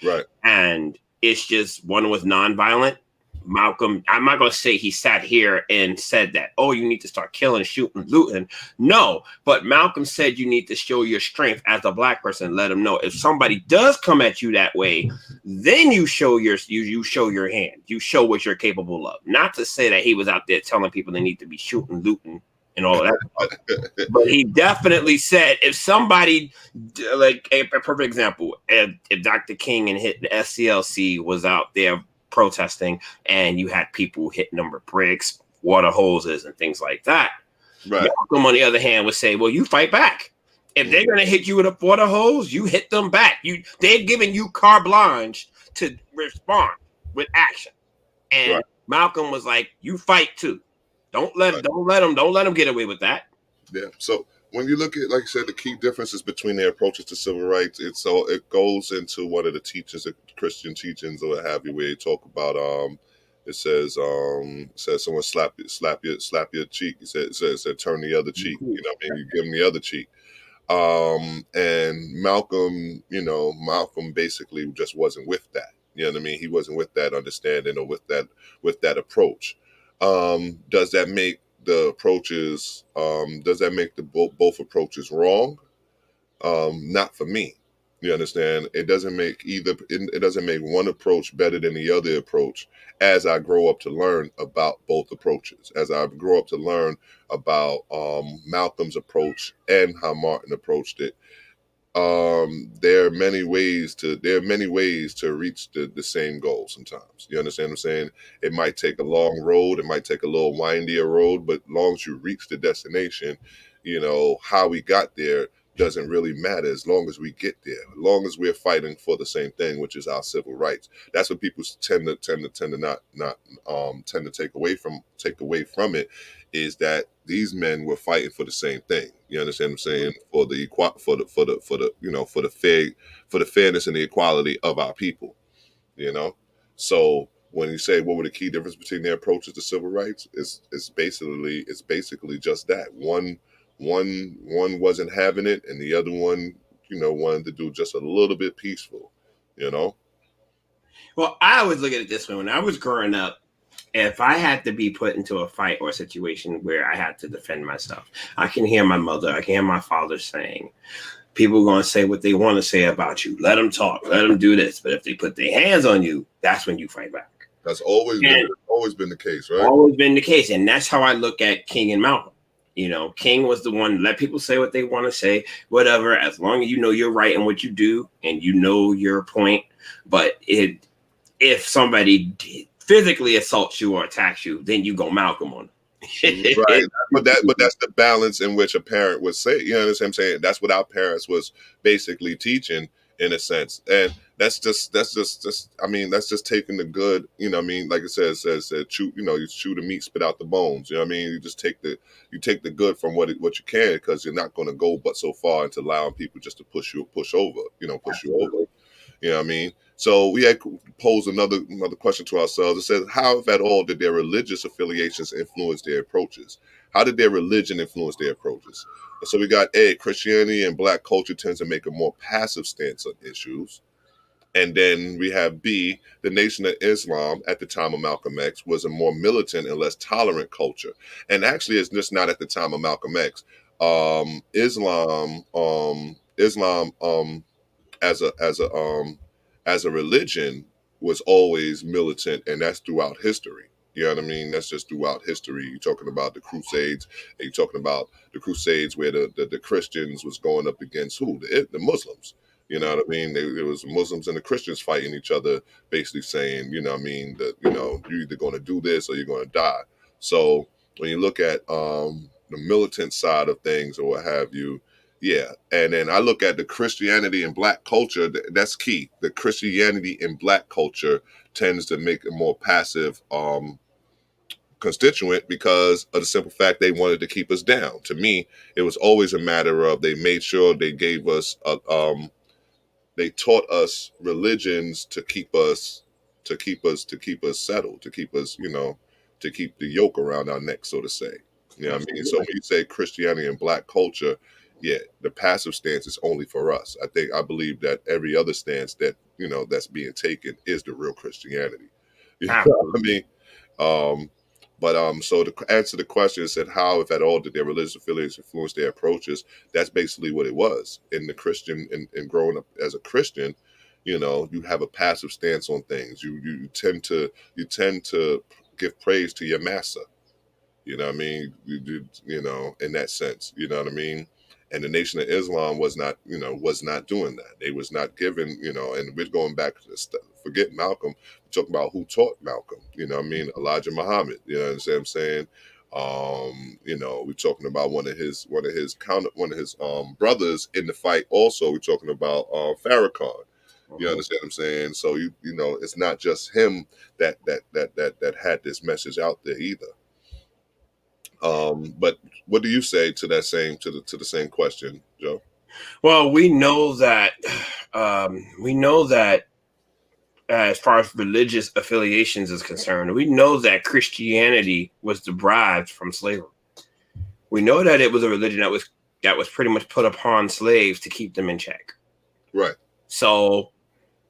Right. And it's just one was nonviolent. Malcolm, I'm not going to say he sat here and said that, oh, you need to start killing, shooting, looting. No, but Malcolm said you need to show your strength as a Black person. Let them know if somebody does come at you that way, then you show you show your hand. You show what you're capable of. Not to say that he was out there telling people they need to be shooting, looting, and all of that. But he definitely said if somebody, like a perfect example, if Dr. King and the SCLC was out there protesting and you had people hitting them with bricks, water hoses, and things like that. Right. Malcolm, on the other hand, would say, well, you fight back. If they're going to hit you with a water hose, you hit them back. They've given you carte blanche to respond with action. And Right. Malcolm was like, you fight too. Don't let them get away with that. Yeah. So when you look at, like I said, the key differences between their approaches to civil rights, it goes into one of the teachings, the Christian teachings or what have you, where you talk about it says someone slap your cheek. It said turn the other cheek. You know what I mean? You give them the other cheek. And Malcolm, Malcolm basically just wasn't with that. You know what I mean? He wasn't with that understanding or with that approach. Does that make the approaches? Does that make the both approaches wrong? Not for me. You understand? It doesn't make it doesn't make one approach better than the other approach. As I grow up to learn about both approaches, as I grow up to learn about Malcolm's approach and how Martin approached it, there are many ways to reach the same goal sometimes. You understand what I'm saying? It might take a long road, it might take a little windier road, but as long as you reach the destination, how we got there doesn't really matter as long as we get there, as long as we're fighting for the same thing, which is our civil rights. That's what people tend to take away from it, is that these men were fighting for the same thing. You understand what I'm saying? For the fairness and the equality of our people. So when you say what were the key difference between their approaches to civil rights, it's basically just that. One wasn't having it, and the other one, wanted to do just a little bit peaceful. Well, I always look at it this way. When I was growing up, if I had to be put into a fight or a situation where I had to defend myself, I can hear my mother, I can hear my father saying, people are going to say what they want to say about you. Let them talk. Let them do this. But if they put their hands on you, that's when you fight back. That's always been the case, right? Always been the case. And that's how I look at King and Malcolm. King was the one, let people say what they want to say, whatever, as long as you know you're right in what you do and you know your point. But if somebody physically assaults you or attacks you, then you go Malcolm on them. Right, but that's the balance in which a parent would say. You know what I'm saying? That's what our parents was basically teaching in a sense, and that's just taking the good. Like it says chew. You chew the meat, spit out the bones. You know what I mean? You just take the good from what you can, because you're not going to go but so far into allowing people just to push you over. Push you over. You know what I mean? So we had posed another question to ourselves. It says, how, if at all, did their religious affiliations influence their approaches? How did their religion influence their approaches? And so we got A, Christianity and Black culture tends to make a more passive stance on issues. And then we have B, the Nation of Islam at the time of Malcolm X was a more militant and less tolerant culture. And actually, it's just not at the time of Malcolm X. Islam as a religion was always militant, and that's throughout history. You know what I mean? That's just throughout history. You're talking about the Crusades, and you're talking about the Crusades where the Christians was going up against who? The Muslims. You know what I mean? There was Muslims and the Christians fighting each other, basically saying, you know what I mean, that, you're either going to do this or you're going to die. So when you look at the militant side of things or what have you, yeah. And then I look at the Christianity and Black culture. That's key. The Christianity and Black culture tends to make a more passive constituent because of the simple fact they wanted to keep us down. To me, it was always a matter of they made sure they gave us they taught us religions to keep us settled, to keep us, to keep the yoke around our neck, so to say. You know what I mean? So when you say Christianity and black culture, yeah, the passive stance is only for us. I believe that every other stance that, that's being taken is the real Christianity. You know what I mean? So to answer the question, it said, how, if at all, did their religious affiliates influence their approaches? That's basically what it was. In the Christian, and growing up as a Christian, you have a passive stance on things. You tend to give praise to your master. You know what I mean? You do, in that sense. You know what I mean? And the Nation of Islam was not doing that. They was not giving, and we're going back to forget Malcolm. We're talking about who taught Malcolm. You know what I mean? Elijah Muhammad. You know what I'm saying? We're talking about one of his brothers in the fight. Also, we're talking about Farrakhan. You understand what I'm saying? So it's not just him that had this message out there either. But what do you say to that to the same question, Joe? Well, we know that as far as religious affiliations is concerned, we know that Christianity was derived from slavery. We know that it was a religion that was pretty much put upon slaves to keep them in check. Right. So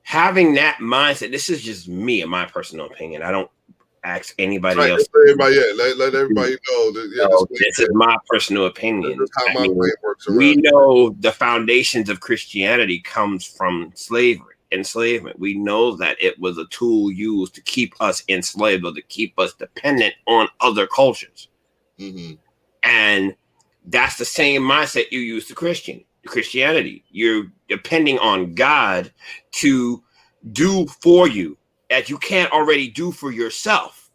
having that mindset, this is just me, in my personal opinion. I don't ask anybody else. Let everybody know that. This is my personal opinion. This is how my brain works around. We know the foundations of Christianity comes from slavery, enslavement. We know that it was a tool used to keep us enslaved or to keep us dependent on other cultures. Mm-hmm. And that's the same mindset you use to Christianity. You're depending on God to do for you that you can't already do for yourself.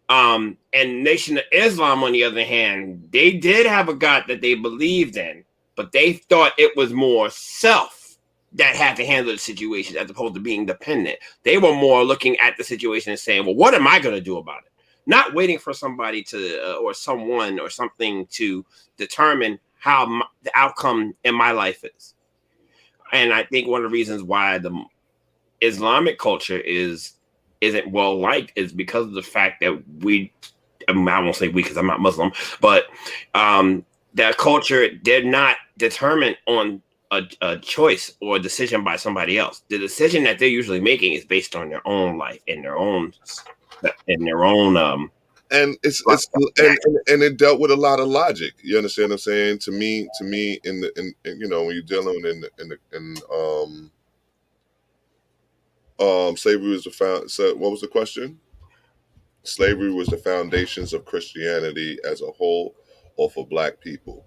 And Nation of Islam, on the other hand, they did have a God that they believed in, but they thought it was more self that had to handle the situation as opposed to being dependent. They were more looking at the situation and saying, well, what am I going to do about it? Not waiting for somebody to, or someone or something to determine how the outcome in my life is. And I think one of the reasons why the Islamic culture isn't well liked is because of the fact that I won't say we because I'm not Muslim, but that culture did not determine on a choice or a decision by somebody else. The decision that they're usually making is based on their own life and their own and it dealt with a lot of logic. You understand what I'm saying? To me, in when you're dealing slavery was so what was the question? Slavery was the foundations of Christianity as a whole, or for black people.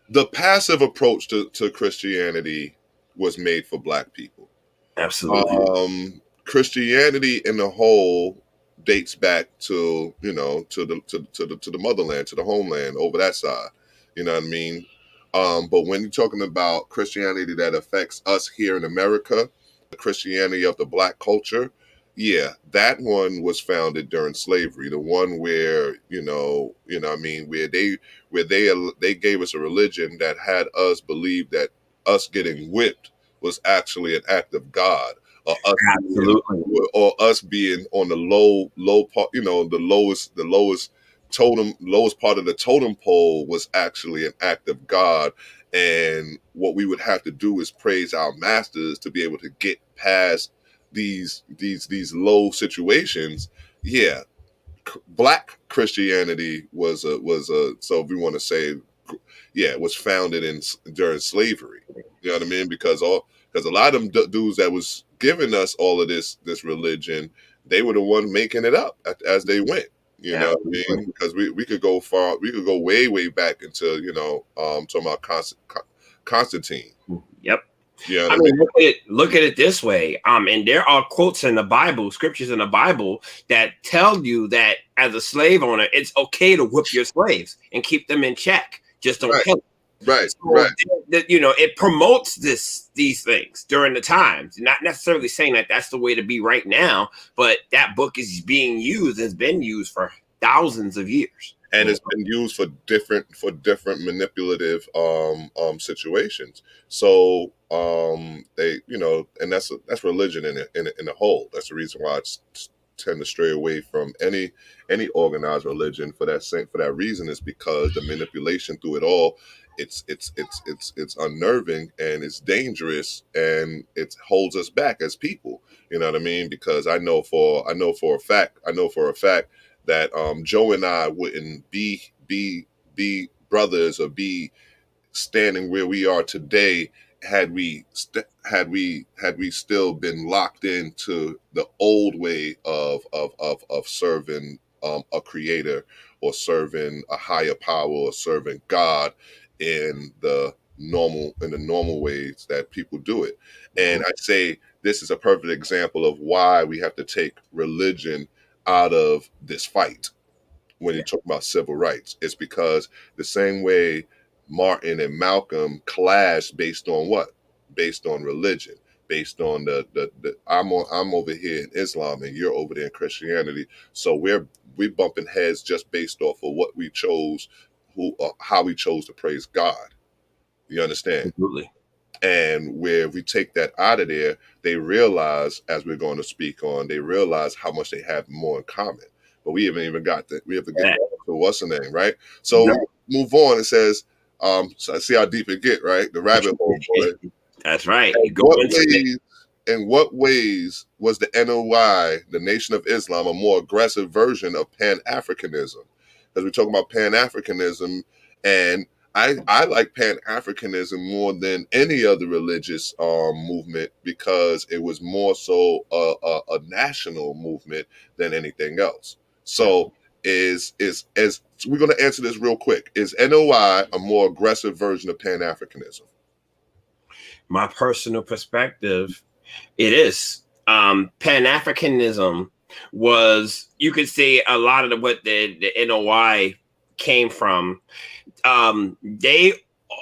The passive approach to Christianity was made for black people. Absolutely. Christianity in the whole dates back to the motherland, to the homeland over that side. You know what I mean? But when you're talking about Christianity that affects us here in America, the Christianity of the black culture, yeah, that one was founded during slavery. The one where what I mean, where they gave us a religion that had us believe that us getting whipped was actually an act of God. Or us being on the low part, the lowest part of the totem pole was actually an act of God. And what we would have to do is praise our masters to be able to get past these low situations. Yeah, black Christianity was so if we want to say, yeah, it was founded during slavery. You know what I mean? Because a lot of them dudes that was giving us all of this religion, they were the one making it up as they went. You know what I mean? Because we could go far, we could go way back into talking about Constantine. Yep. Yeah, I mean, look at it this way. And there are quotes in the Bible, scriptures in the Bible that tell you that as a slave owner, it's okay to whip your slaves and keep them in check. Just don't kill them. Right, So right. it promotes these things during the times. Not necessarily saying that that's the way to be right now, but that book is being used, has been used for thousands of years. And it's been used for different manipulative situations. So they, and that's religion in a whole. That's the reason why tend to stray away from any organized religion for that reason, is because the manipulation through it all, it's unnerving and it's dangerous, and it holds us back as people. You know what I mean? Because I know for a fact that Joe and I wouldn't be brothers or be standing where we are today had we still been locked into the old way of serving a creator, or serving a higher power, or serving God in the normal ways that people do it. And I'd say this is a perfect example of why we have to take religion out of this fight when you talk about civil rights. It's because the same way Martin and Malcolm clashed based on what? Based on religion, based on the I'm over here in Islam and you're over there in Christianity. So we bumping heads just based off of what we chose, how we chose to praise God. You understand? Absolutely. And where we take that out of there, they realize, as we're going to speak on, they realize how much they have more in common. But we haven't even got that. We have to get to what's the name, right? So move on. It says, so I see how deep it get, right? The rabbit hole. That's right. In what ways was the NOI, the Nation of Islam, a more aggressive version of Pan-Africanism? Because we're talking about Pan-Africanism, and I like Pan-Africanism more than any other religious movement, because it was more so a national movement than anything else. So we're going to answer this real quick. Is NOI a more aggressive version of Pan-Africanism? My personal perspective, it is. Pan-Africanism was, you could say, a lot of what the NOI came from. They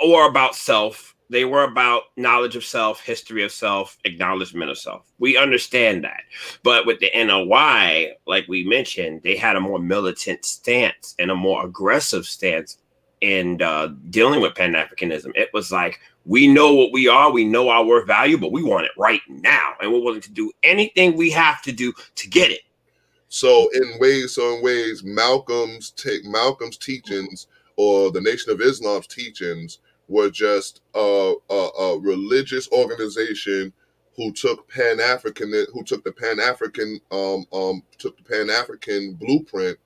were about self. They were about knowledge of self, history of self, acknowledgement of self. We understand that. But with the NOI, like we mentioned, they had a more militant stance and a more aggressive stance in dealing with Pan-Africanism. It was like, we know what we are, we know our worth value, but we want it right now. And we're willing to do anything we have to do to get it. So in ways, Malcolm's teachings, or the Nation of Islam's teachings, were just a religious organization who took the Pan-African blueprint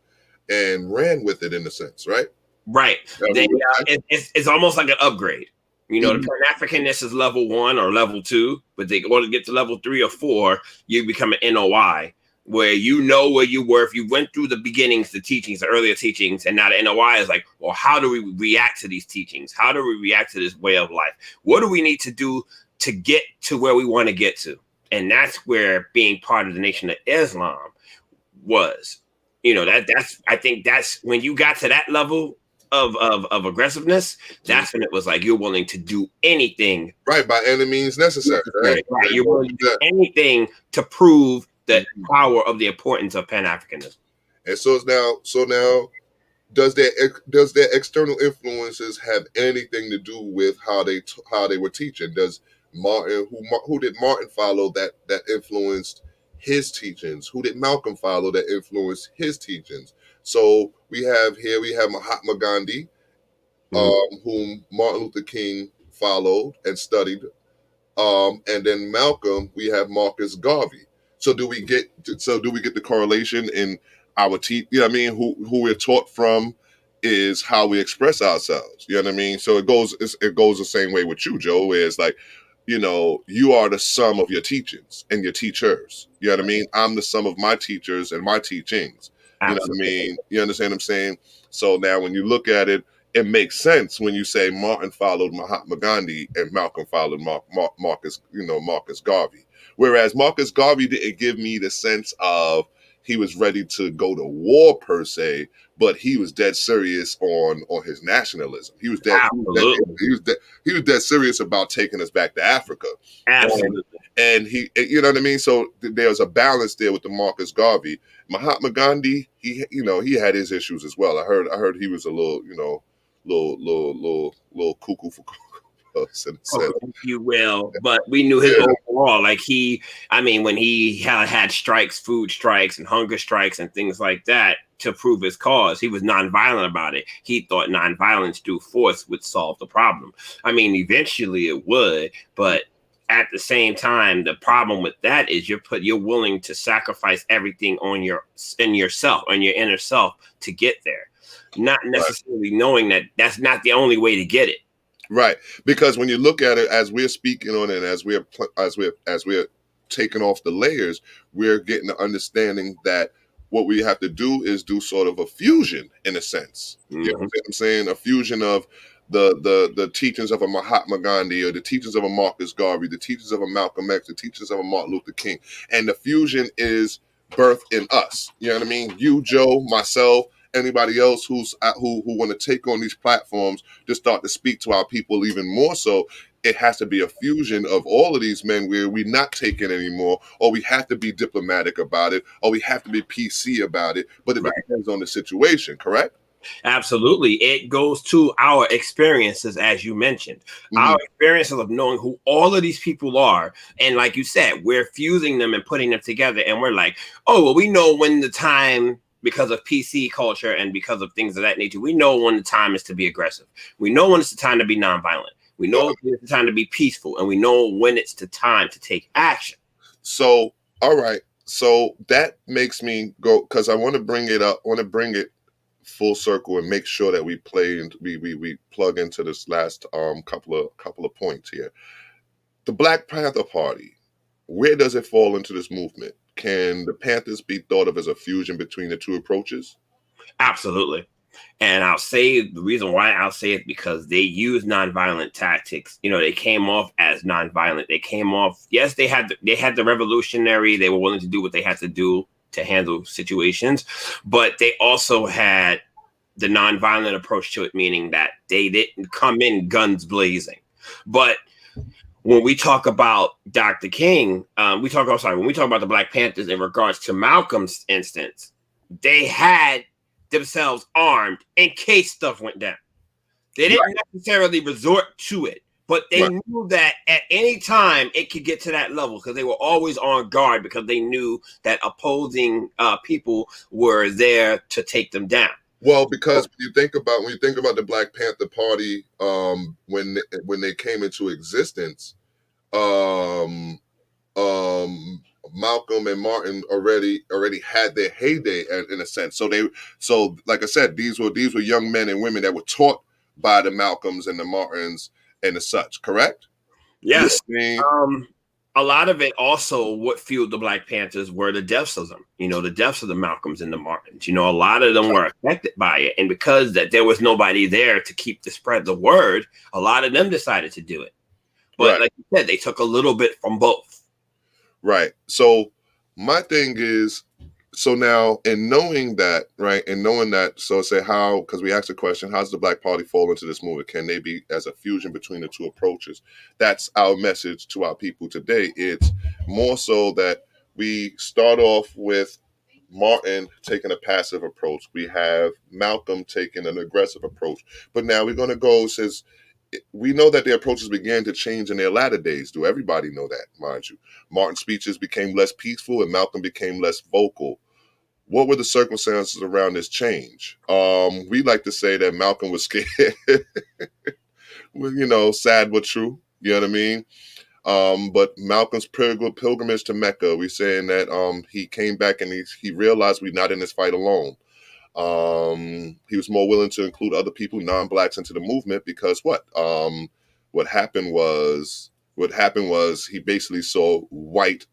and ran with it, in a sense, right? Right. It's almost like an upgrade. The Pan-Africanist is level 1 or level 2, but they want to get to level 3 or 4, you become an NOI, where you know where you were. If you went through the beginnings, the teachings, the earlier teachings, and now the NOI is like, well, how do we react to these teachings? How do we react to this way of life? What do we need to do to get to where we want to get to? And that's where being part of the Nation of Islam was. I think that's when you got to that level of aggressiveness, that's when it was like, you're willing to do anything. Right, by any means necessary. Right. You're willing to do anything to prove the power of the importance of Pan-Africanism. And so now, does their external influences have anything to do with how they were teaching? Does Martin, who did Martin follow that influenced his teachings? Who did Malcolm follow that influenced his teachings? So we have Mahatma Gandhi, whom Martin Luther King followed and studied, and then Malcolm, we have Marcus Garvey. So do we get the correlation in our You know what I mean? Who we're taught from is how we express ourselves. You know what I mean? So it goes the same way with you, Joe, where it's like, you are the sum of your teachings and your teachers. You know what I mean? I'm the sum of my teachers and my teachings. You know what I mean? You understand what I'm saying? So now when you look at it, it makes sense when you say Martin followed Mahatma Gandhi and Malcolm followed Marcus Garvey. Whereas Marcus Garvey didn't give me the sense of he was ready to go to war per se, but he was dead serious on his nationalism. He was dead. Absolutely. He was dead serious about taking us back to Africa. Absolutely. And he, you know what I mean. So there's a balance there with the Marcus Garvey. Mahatma Gandhi, he had his issues as well. I heard he was a little, little cuckoo for us in a sense. If you will, but we knew his overall. Like when he had strikes, food strikes, and hunger strikes, and things like that to prove his cause, he was nonviolent about it. He thought nonviolence through force would solve the problem. I mean, eventually it would, but at the same time, the problem with that is you're willing to sacrifice everything on your inner self to get there, not necessarily knowing that that's not the only way to get it. Right, because when you look at it, as we're speaking on it, as we're taking off the layers, we're getting the understanding that what we have to do is do sort of a fusion in a sense. Mm-hmm. You know what I'm saying? A fusion of the teachings of a Mahatma Gandhi, or the teachings of a Marcus Garvey, the teachings of a Malcolm X, the teachings of a Martin Luther King, and the fusion is birth in us. You know what I mean? You, Joe, myself, anybody else who want to take on these platforms to start to speak to our people even more so. It has to be a fusion of all of these men where we're not taking anymore, or we have to be diplomatic about it, or we have to be PC about it. But it depends on the situation, correct? Absolutely. It goes to our experiences, as you mentioned, our experiences of knowing who all of these people are. And like you said, we're fusing them and putting them together. And we're like, oh, well, we know when the time, because of PC culture and because of things of that nature, we know when the time is to be aggressive. We know when it's the time to be nonviolent. We know when it's the time to be peaceful. And we know when it's the time to take action. So, all right. So that makes me go, because I want to bring it up. I want to bring it full circle and make sure that we play and we plug into this last couple of points here. The Black Panther Party, where does it fall into this movement? Can the Panthers be thought of as a fusion between the two approaches? Absolutely. And I'll say the reason why I'll say it because they use nonviolent tactics. You know, they came off as nonviolent. They came off, yes, they had the revolutionary. They were willing to do what they had to do to handle situations, but they also had the nonviolent approach to it, meaning that they didn't come in guns blazing. But when we talk about Dr. King, when we talk about the Black Panthers in regards to Malcolm's instance, they had themselves armed in case stuff went down. They didn't necessarily resort to it, but they knew that at any time it could get to that level because they were always on guard because they knew that opposing people were there to take them down. Well, because when you think about the Black Panther Party, when they came into existence, Malcolm and Martin already had their heyday in a sense. So like I said, these were young men and women that were taught by the Malcolms and the Martins and the such, correct? Yes. A lot of it also, what fueled the Black Panthers were the deaths of them. You know, the deaths of the Malcolms and the Martins. You know, a lot of them were affected by it. And because that there was nobody there to keep the spread the word, a lot of them decided to do it. But like you said, they took a little bit from both. Right. So my thing is, so now in knowing that, so say how, because we asked the question, how does the Black Party fall into this movement? Can they be as a fusion between the two approaches? That's our message to our people today. It's more so that we start off with Martin taking a passive approach. We have Malcolm taking an aggressive approach. But now we're going to go, says, we know that their approaches began to change in their latter days. Do everybody know that, mind you? Martin's speeches became less peaceful and Malcolm became less vocal. What were the circumstances around this change? We like to say that Malcolm was scared. Well, sad but true. You know what I mean? But Malcolm's pilgrimage to Mecca, we're saying that he came back and he realized we're not in this fight alone. He was more willing to include other people, non-blacks, into the movement because what happened was he basically saw white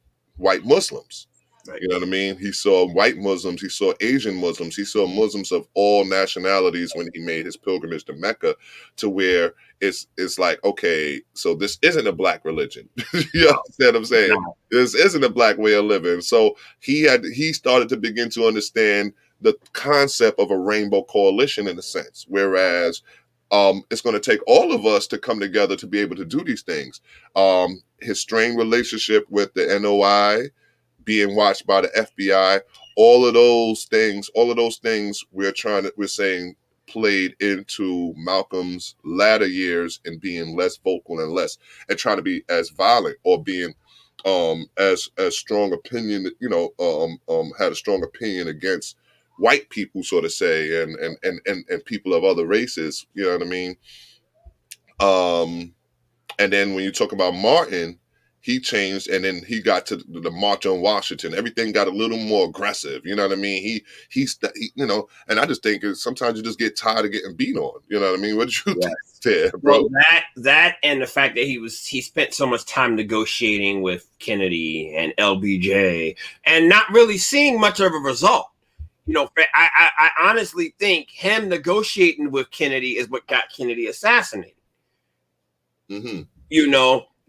Muslims. Right. You know what I mean? He saw white Muslims, he saw Asian Muslims, he saw Muslims of all nationalities when he made his pilgrimage to Mecca, to where it's like, okay, so this isn't a black religion. You understand what I'm saying? No. This isn't a black way of living. So he started to begin to understand the concept of a rainbow coalition in a sense, whereas it's going to take all of us to come together to be able to do these things. His strained relationship with the NOI, being watched by the FBI, all of those things we're saying played into Malcolm's latter years and being less vocal and trying to be as violent, or being as strong opinion, had a strong opinion against white people, so to say, and people of other races, you know what I mean? And then when you talk about Martin, he changed, and then he got to the March on Washington. Everything got a little more aggressive. You know what I mean? He and I just think sometimes you just get tired of getting beat on. You know what I mean? What did you think there, bro? Well, that and the fact that he spent so much time negotiating with Kennedy and LBJ and not really seeing much of a result. I honestly think him negotiating with Kennedy is what got Kennedy assassinated. Mm-hmm.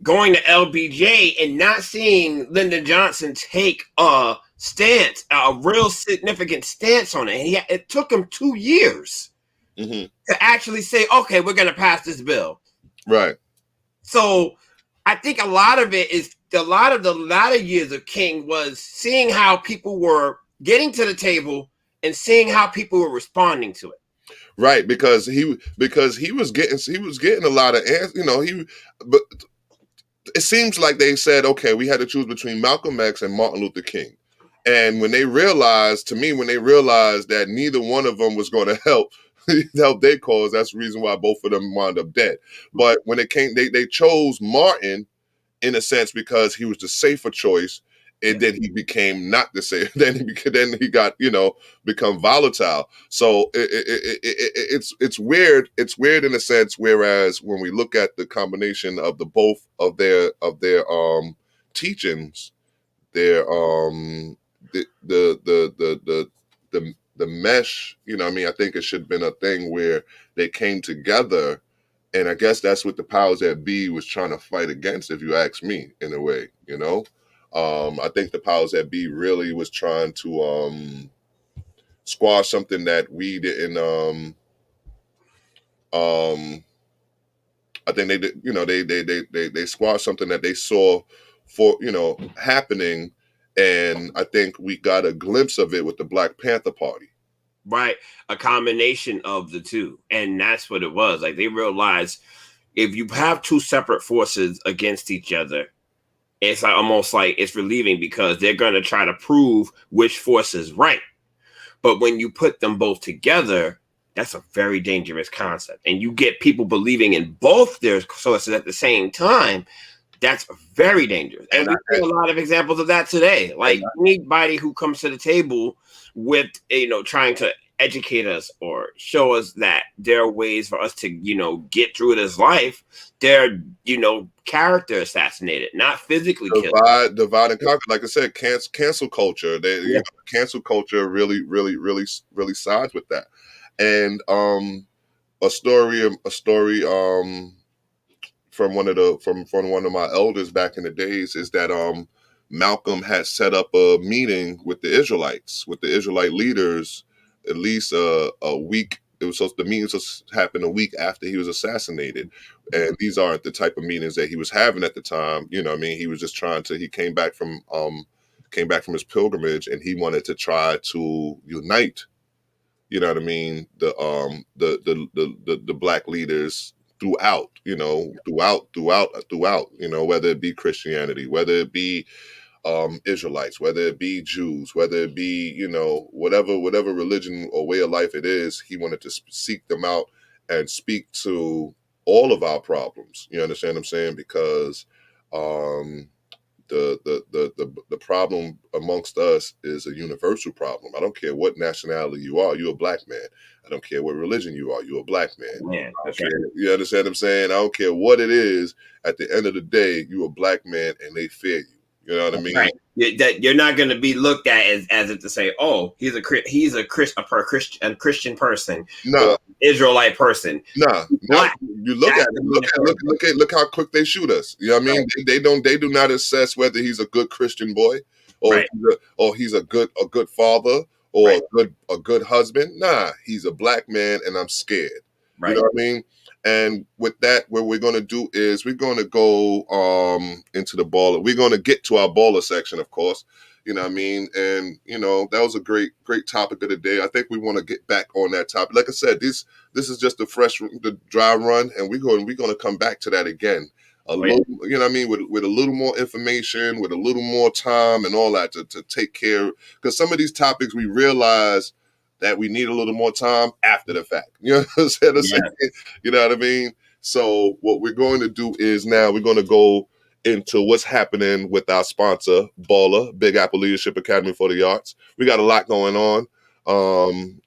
Going to LBJ and not seeing Lyndon Johnson take a stance, a real significant stance on it. It took him 2 years to actually say, okay, we're going to pass this bill. Right. So I think a lot of the latter years of King was seeing how people were getting to the table and seeing how people were responding to it. Right, because he was getting a lot of answers, but it seems like they said, okay, we had to choose between Malcolm X and Martin Luther King. And when they realized that neither one of them was going to help their cause, that's the reason why both of them wound up dead. But when it came, they chose Martin in a sense because he was the safer choice. And then he became not the same. Then he got become volatile. So it's weird. It's weird in a sense. Whereas when we look at the combination of both of their teachings, their the mesh. I think it should have been a thing where they came together. And I guess that's what the powers that be was trying to fight against, if you ask me, in a way, I think the powers that be really was trying to squash something that we didn't. I think they did. They squashed something that they saw happening, and I think we got a glimpse of it with the Black Panther Party. Right, a combination of the two, and that's what it was. Like, they realized if you have two separate forces against each other, it's almost like it's relieving because they're going to try to prove which force is right. But when you put them both together, that's a very dangerous concept. And you get people believing in both their sources at the same time. That's very dangerous. And we see a lot of examples of that today. Like, anybody who comes to the table with, trying to educate us or show us that there are ways for us to, get through this life, they're, character assassinated, not physically killed. Divide and conquer. Like I said, cancel culture. Cancel culture really, really, really, really sides with that. And a story from one of my elders back in the days is that Malcolm had set up a meeting with the Israelite leaders, at least a week. The meeting was supposed to happen a week after he was assassinated. And these aren't the type of meetings that he was having at the time. He was just he came back from his pilgrimage, and he wanted to try to unite, the Black leaders throughout, whether it be Christianity, whether it be Israelites, whether it be Jews, whether it be, whatever religion or way of life it is, he wanted to seek them out and speak to all of our problems. You understand what I'm saying? Because the problem amongst us is a universal problem. I don't care what nationality you are, you're a Black man. I don't care what religion you are, you're a Black man. Yeah, that's right. You understand what I'm saying? I don't care what it is. At the end of the day, you're a Black man, and they fear you. You know what I mean? Right. That you're not going to be looked at as if to say, oh, he's a Christian person, Nah. or Israelite person. Nah. Black. You look That's at it. Look how quick they shoot us. You know what I mean? Right. They do not assess whether he's a good Christian boy or Right. he's a good father or Right. a good husband. Nah, he's a black man, and I'm scared. Right. You know what I mean? And with that, what we're going to do is we're going to go into the baller. We're going to get to our baller section, of course. You know what I mean? And, you know, that was a great topic of the day. I think we want to get back on that topic. Like I said, this is just the dry run, and we're going to come back to that again. Little, you know what I mean? With a little more information, with a little more time and all that to take care. Because some of these topics we realize that we need a little more time after the fact. You know what I'm saying? You know what I mean? So what we're going to do is now we're going to go into what's happening with our sponsor, Baller, Big Apple Leadership Academy for the Arts. We got a lot going on.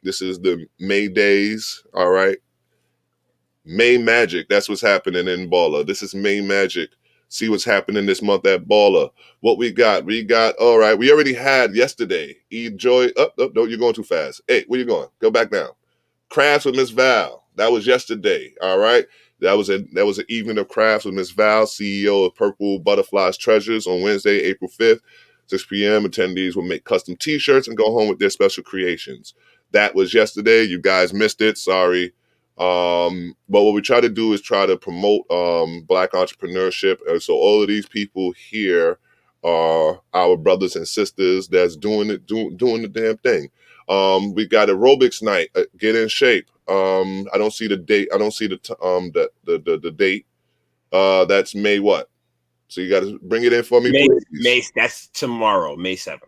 This is the May days, all right? May Magic, that's what's happening in Baller. This is May Magic. See what's happening this month at Baller. What we got? All right, we already had yesterday. Enjoy. No, you're going too fast. Hey, where you going? Go back down. Crafts with Miss Val. That was yesterday. All right. That was an evening of crafts with Miss Val, CEO of Purple Butterflies Treasures, on Wednesday, April 5th, 6 p.m. Attendees will make custom T-shirts and go home with their special creations. That was yesterday. You guys missed it. Sorry. But what we try to do is try to promote Black entrepreneurship. And so all of these people here are our brothers and sisters that's doing the damn thing. We got aerobics night. Get in shape. I don't see the date. I don't see the date. That's May what? So you got to bring it in for me, May. That's tomorrow, May 7th.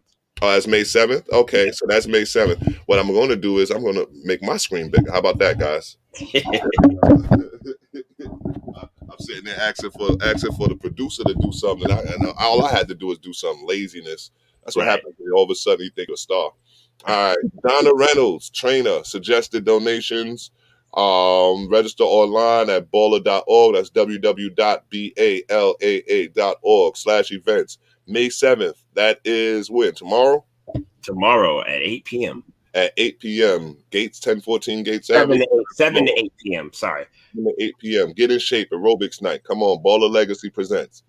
Oh, that's May 7th? Okay, so that's May 7th. What I'm going to do is I'm going to make my screen bigger. How about that, guys? I'm sitting there asking for the producer to do something, and all I had to do is do some laziness. That's what happens when all of a sudden you think you're a star. All right, Donna Reynolds, trainer, suggested donations. Register online at baller.org. That's www.balaa.org/events. May 7th. That is when? Tomorrow? Tomorrow at 8 p.m. At 8 p.m. Gates 1014 Gates 7 to 8 p.m. Sorry. 7 to 8 p.m. Get in shape. Aerobics night. Come on. Baller Legacy presents.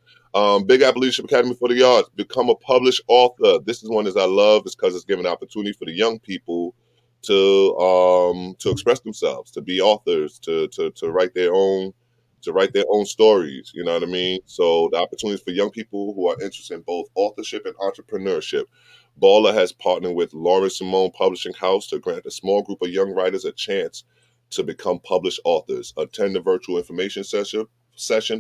Big Apple Leadership Academy for the Arts. Become a published author. This is one that I love. It's because it's giving opportunity for the young people to express themselves, to be authors, to write their own stories. You know what I mean? So the opportunities for young people who are interested in both authorship and entrepreneurship. Baller has partnered with Lawrence Simone Publishing House to grant a small group of young writers a chance to become published authors. Attend the virtual information session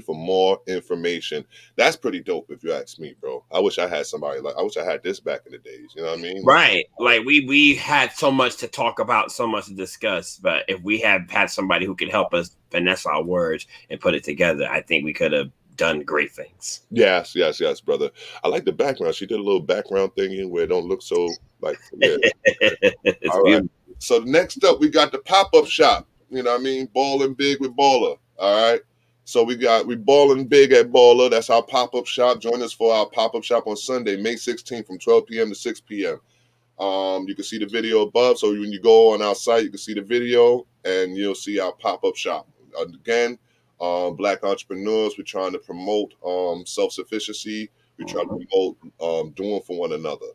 for more information. That's pretty dope if you ask me, bro. I wish I had somebody I wish I had this back in the days. You know what I mean? Right. Like we had so much to talk about, so much to discuss, but if we had had somebody who could help us finesse our words and put it together, I think we could have done great things. Yes, brother. I like the background. She did a little background thingy where it don't look so like All right. So next up we got the pop-up shop. You know what I mean? Balling big with Baller. All right. So we balling big at Baller. That's our pop-up shop. Join us for our pop-up shop on Sunday, May 16th from 12 p.m. to 6 p.m. You can see the video above. So when you go on our site, you can see the video and you'll see our pop-up shop. Again, Black entrepreneurs, we're trying to promote self-sufficiency. We're trying to promote doing for one another.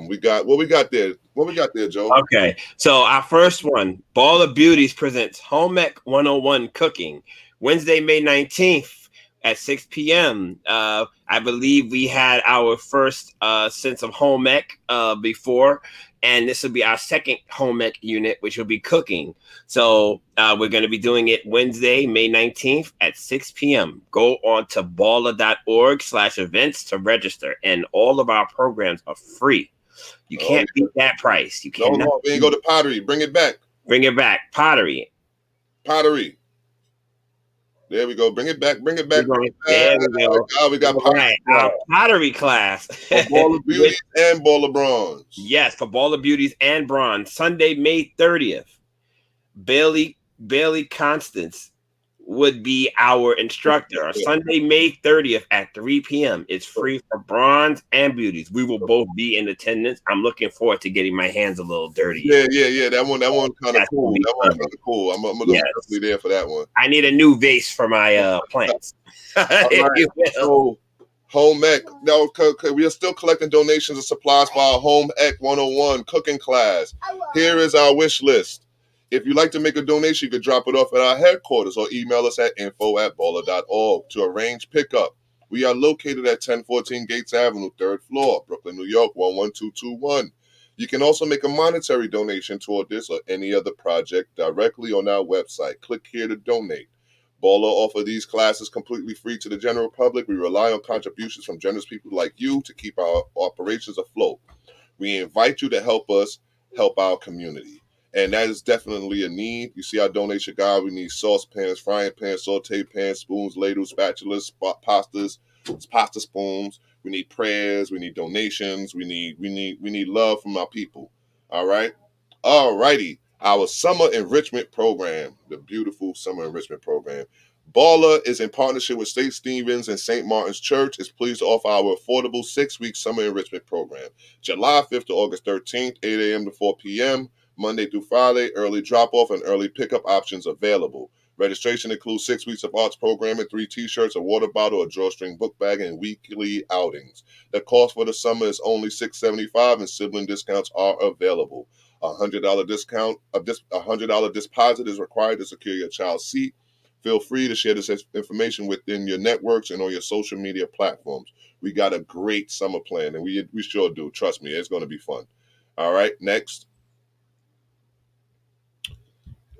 We got there. What we got there, Joe? Okay. So our first one, Baller Beauties presents Home Ec 101 Cooking. Wednesday, May 19th at 6 p.m. I believe we had our first sense of home ec before, and this will be our second home ec unit, which will be cooking. So we're going to be doing it Wednesday, May 19th at 6 p.m. Go on to baller.org/events to register, and all of our programs are free. You can't beat that price. You cannot. No, we ain't go to Pottery. Bring it back. Bring it back. Pottery. There we go. Bring it back. There we go. We got our pottery class. For Baller Beauties and Baller Bronze. Yes, for Baller Beauties and Bronze. Sunday, May 30th. Bailey Constance would be our instructor. Sunday, May 30th at 3 p.m. It's free for bronze and beauties. We will both be in attendance. I'm looking forward to getting my hands a little dirty. Yeah. That one kind of cool. That one kind of cool. I'm gonna be there for that one. I need a new vase for my plants. All right. So, Home Ec. No, we are still collecting donations and supplies for our Home Ec 101 cooking class. Here is our wish list. If you'd like to make a donation, you could drop it off at our headquarters or email us at info@baller.org to arrange pickup. We are located at 1014 Gates Avenue, 3rd floor, Brooklyn, New York, 11221. You can also make a monetary donation toward this or any other project directly on our website. Click here to donate. Baller offer these classes completely free to the general public. We rely on contributions from generous people like you to keep our operations afloat. We invite you to help us help our community. And that is definitely a need. You see our donation guide. We need saucepans, frying pans, saute pans, spoons, ladles, spatulas, pasta spoons. We need prayers. We need donations. We need love from our people. All right. All righty. Our summer enrichment program, the beautiful summer enrichment program. Baller is in partnership with St. Stephen's and St. Martin's Church. Is pleased to offer our affordable 6-week summer enrichment program. July 5th to August 13th, 8 a.m. to 4 p.m., Monday through Friday, early drop-off and early pickup options available. Registration includes 6 weeks of arts programming, 3 t-shirts, a water bottle, a drawstring book bag, and weekly outings. The cost for the summer is only $6.75, and sibling discounts are available. $100 discount, $100 deposit is required to secure your child's seat. Feel free to share this information within your networks and on your social media platforms. We got a great summer plan, and we sure do. Trust me, it's going to be fun. All right, next.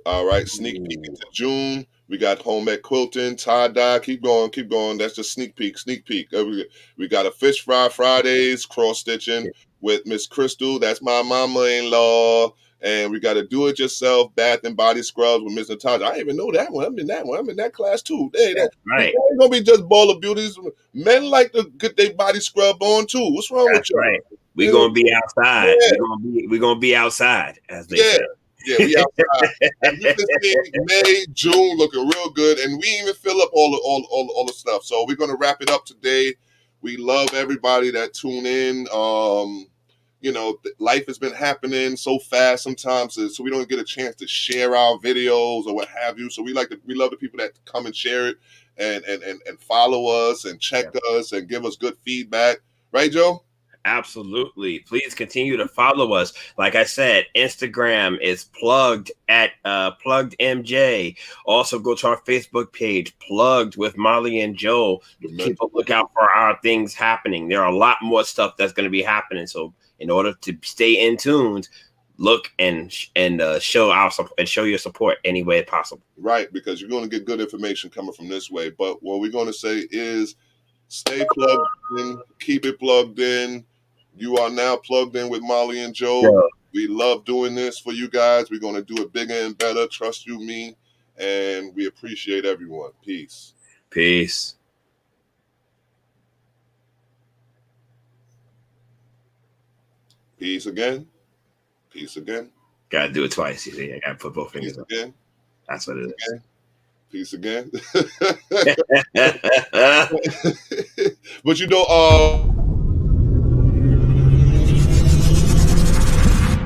All right, sneak peek into June. We got home ec quilting, tie-dye. Keep going. That's just sneak peek. We got a fish fry Fridays, cross-stitching with Miss Crystal. That's my mama-in-law. And we got a do-it-yourself bath and body scrubs with Miss Natasha. I didn't even know that one. I'm in that one. I'm in that class, too. Hey, That's right. That ain't going to be just baller beauties. Men like to get their body scrubbed on, too. What's wrong with you? Right. We're going to be outside. Yeah. We're going to be outside, as they say. Yeah, we outside. This is May, June, looking real good, and we even fill up all the stuff. So we're gonna wrap it up today. We love everybody that tune in. Life has been happening so fast sometimes, so we don't get a chance to share our videos or what have you. So we love the people that come and share it and follow us and check us and give us good feedback. Right, Joe? Absolutely. Please continue to follow us. Like I said, Instagram is plugged at plugged MJ. Also go to our Facebook page, Plugged with Molly and Joe. Keep a lookout for our things happening. There are a lot more stuff that's going to be happening. So in order to stay in tune, look and show your support any way possible. Right, because you're going to get good information coming from this way. But what we're going to say is stay plugged in, keep it plugged in. You are now plugged in with Molly and Joe. Yeah. We love doing this for you guys. We're going to do it bigger and better. Trust you, me. And we appreciate everyone. Peace. Peace. Peace again. Peace again. Got to do it twice. You see, I got to put both fingers up. Again. That's what it is. Peace again. But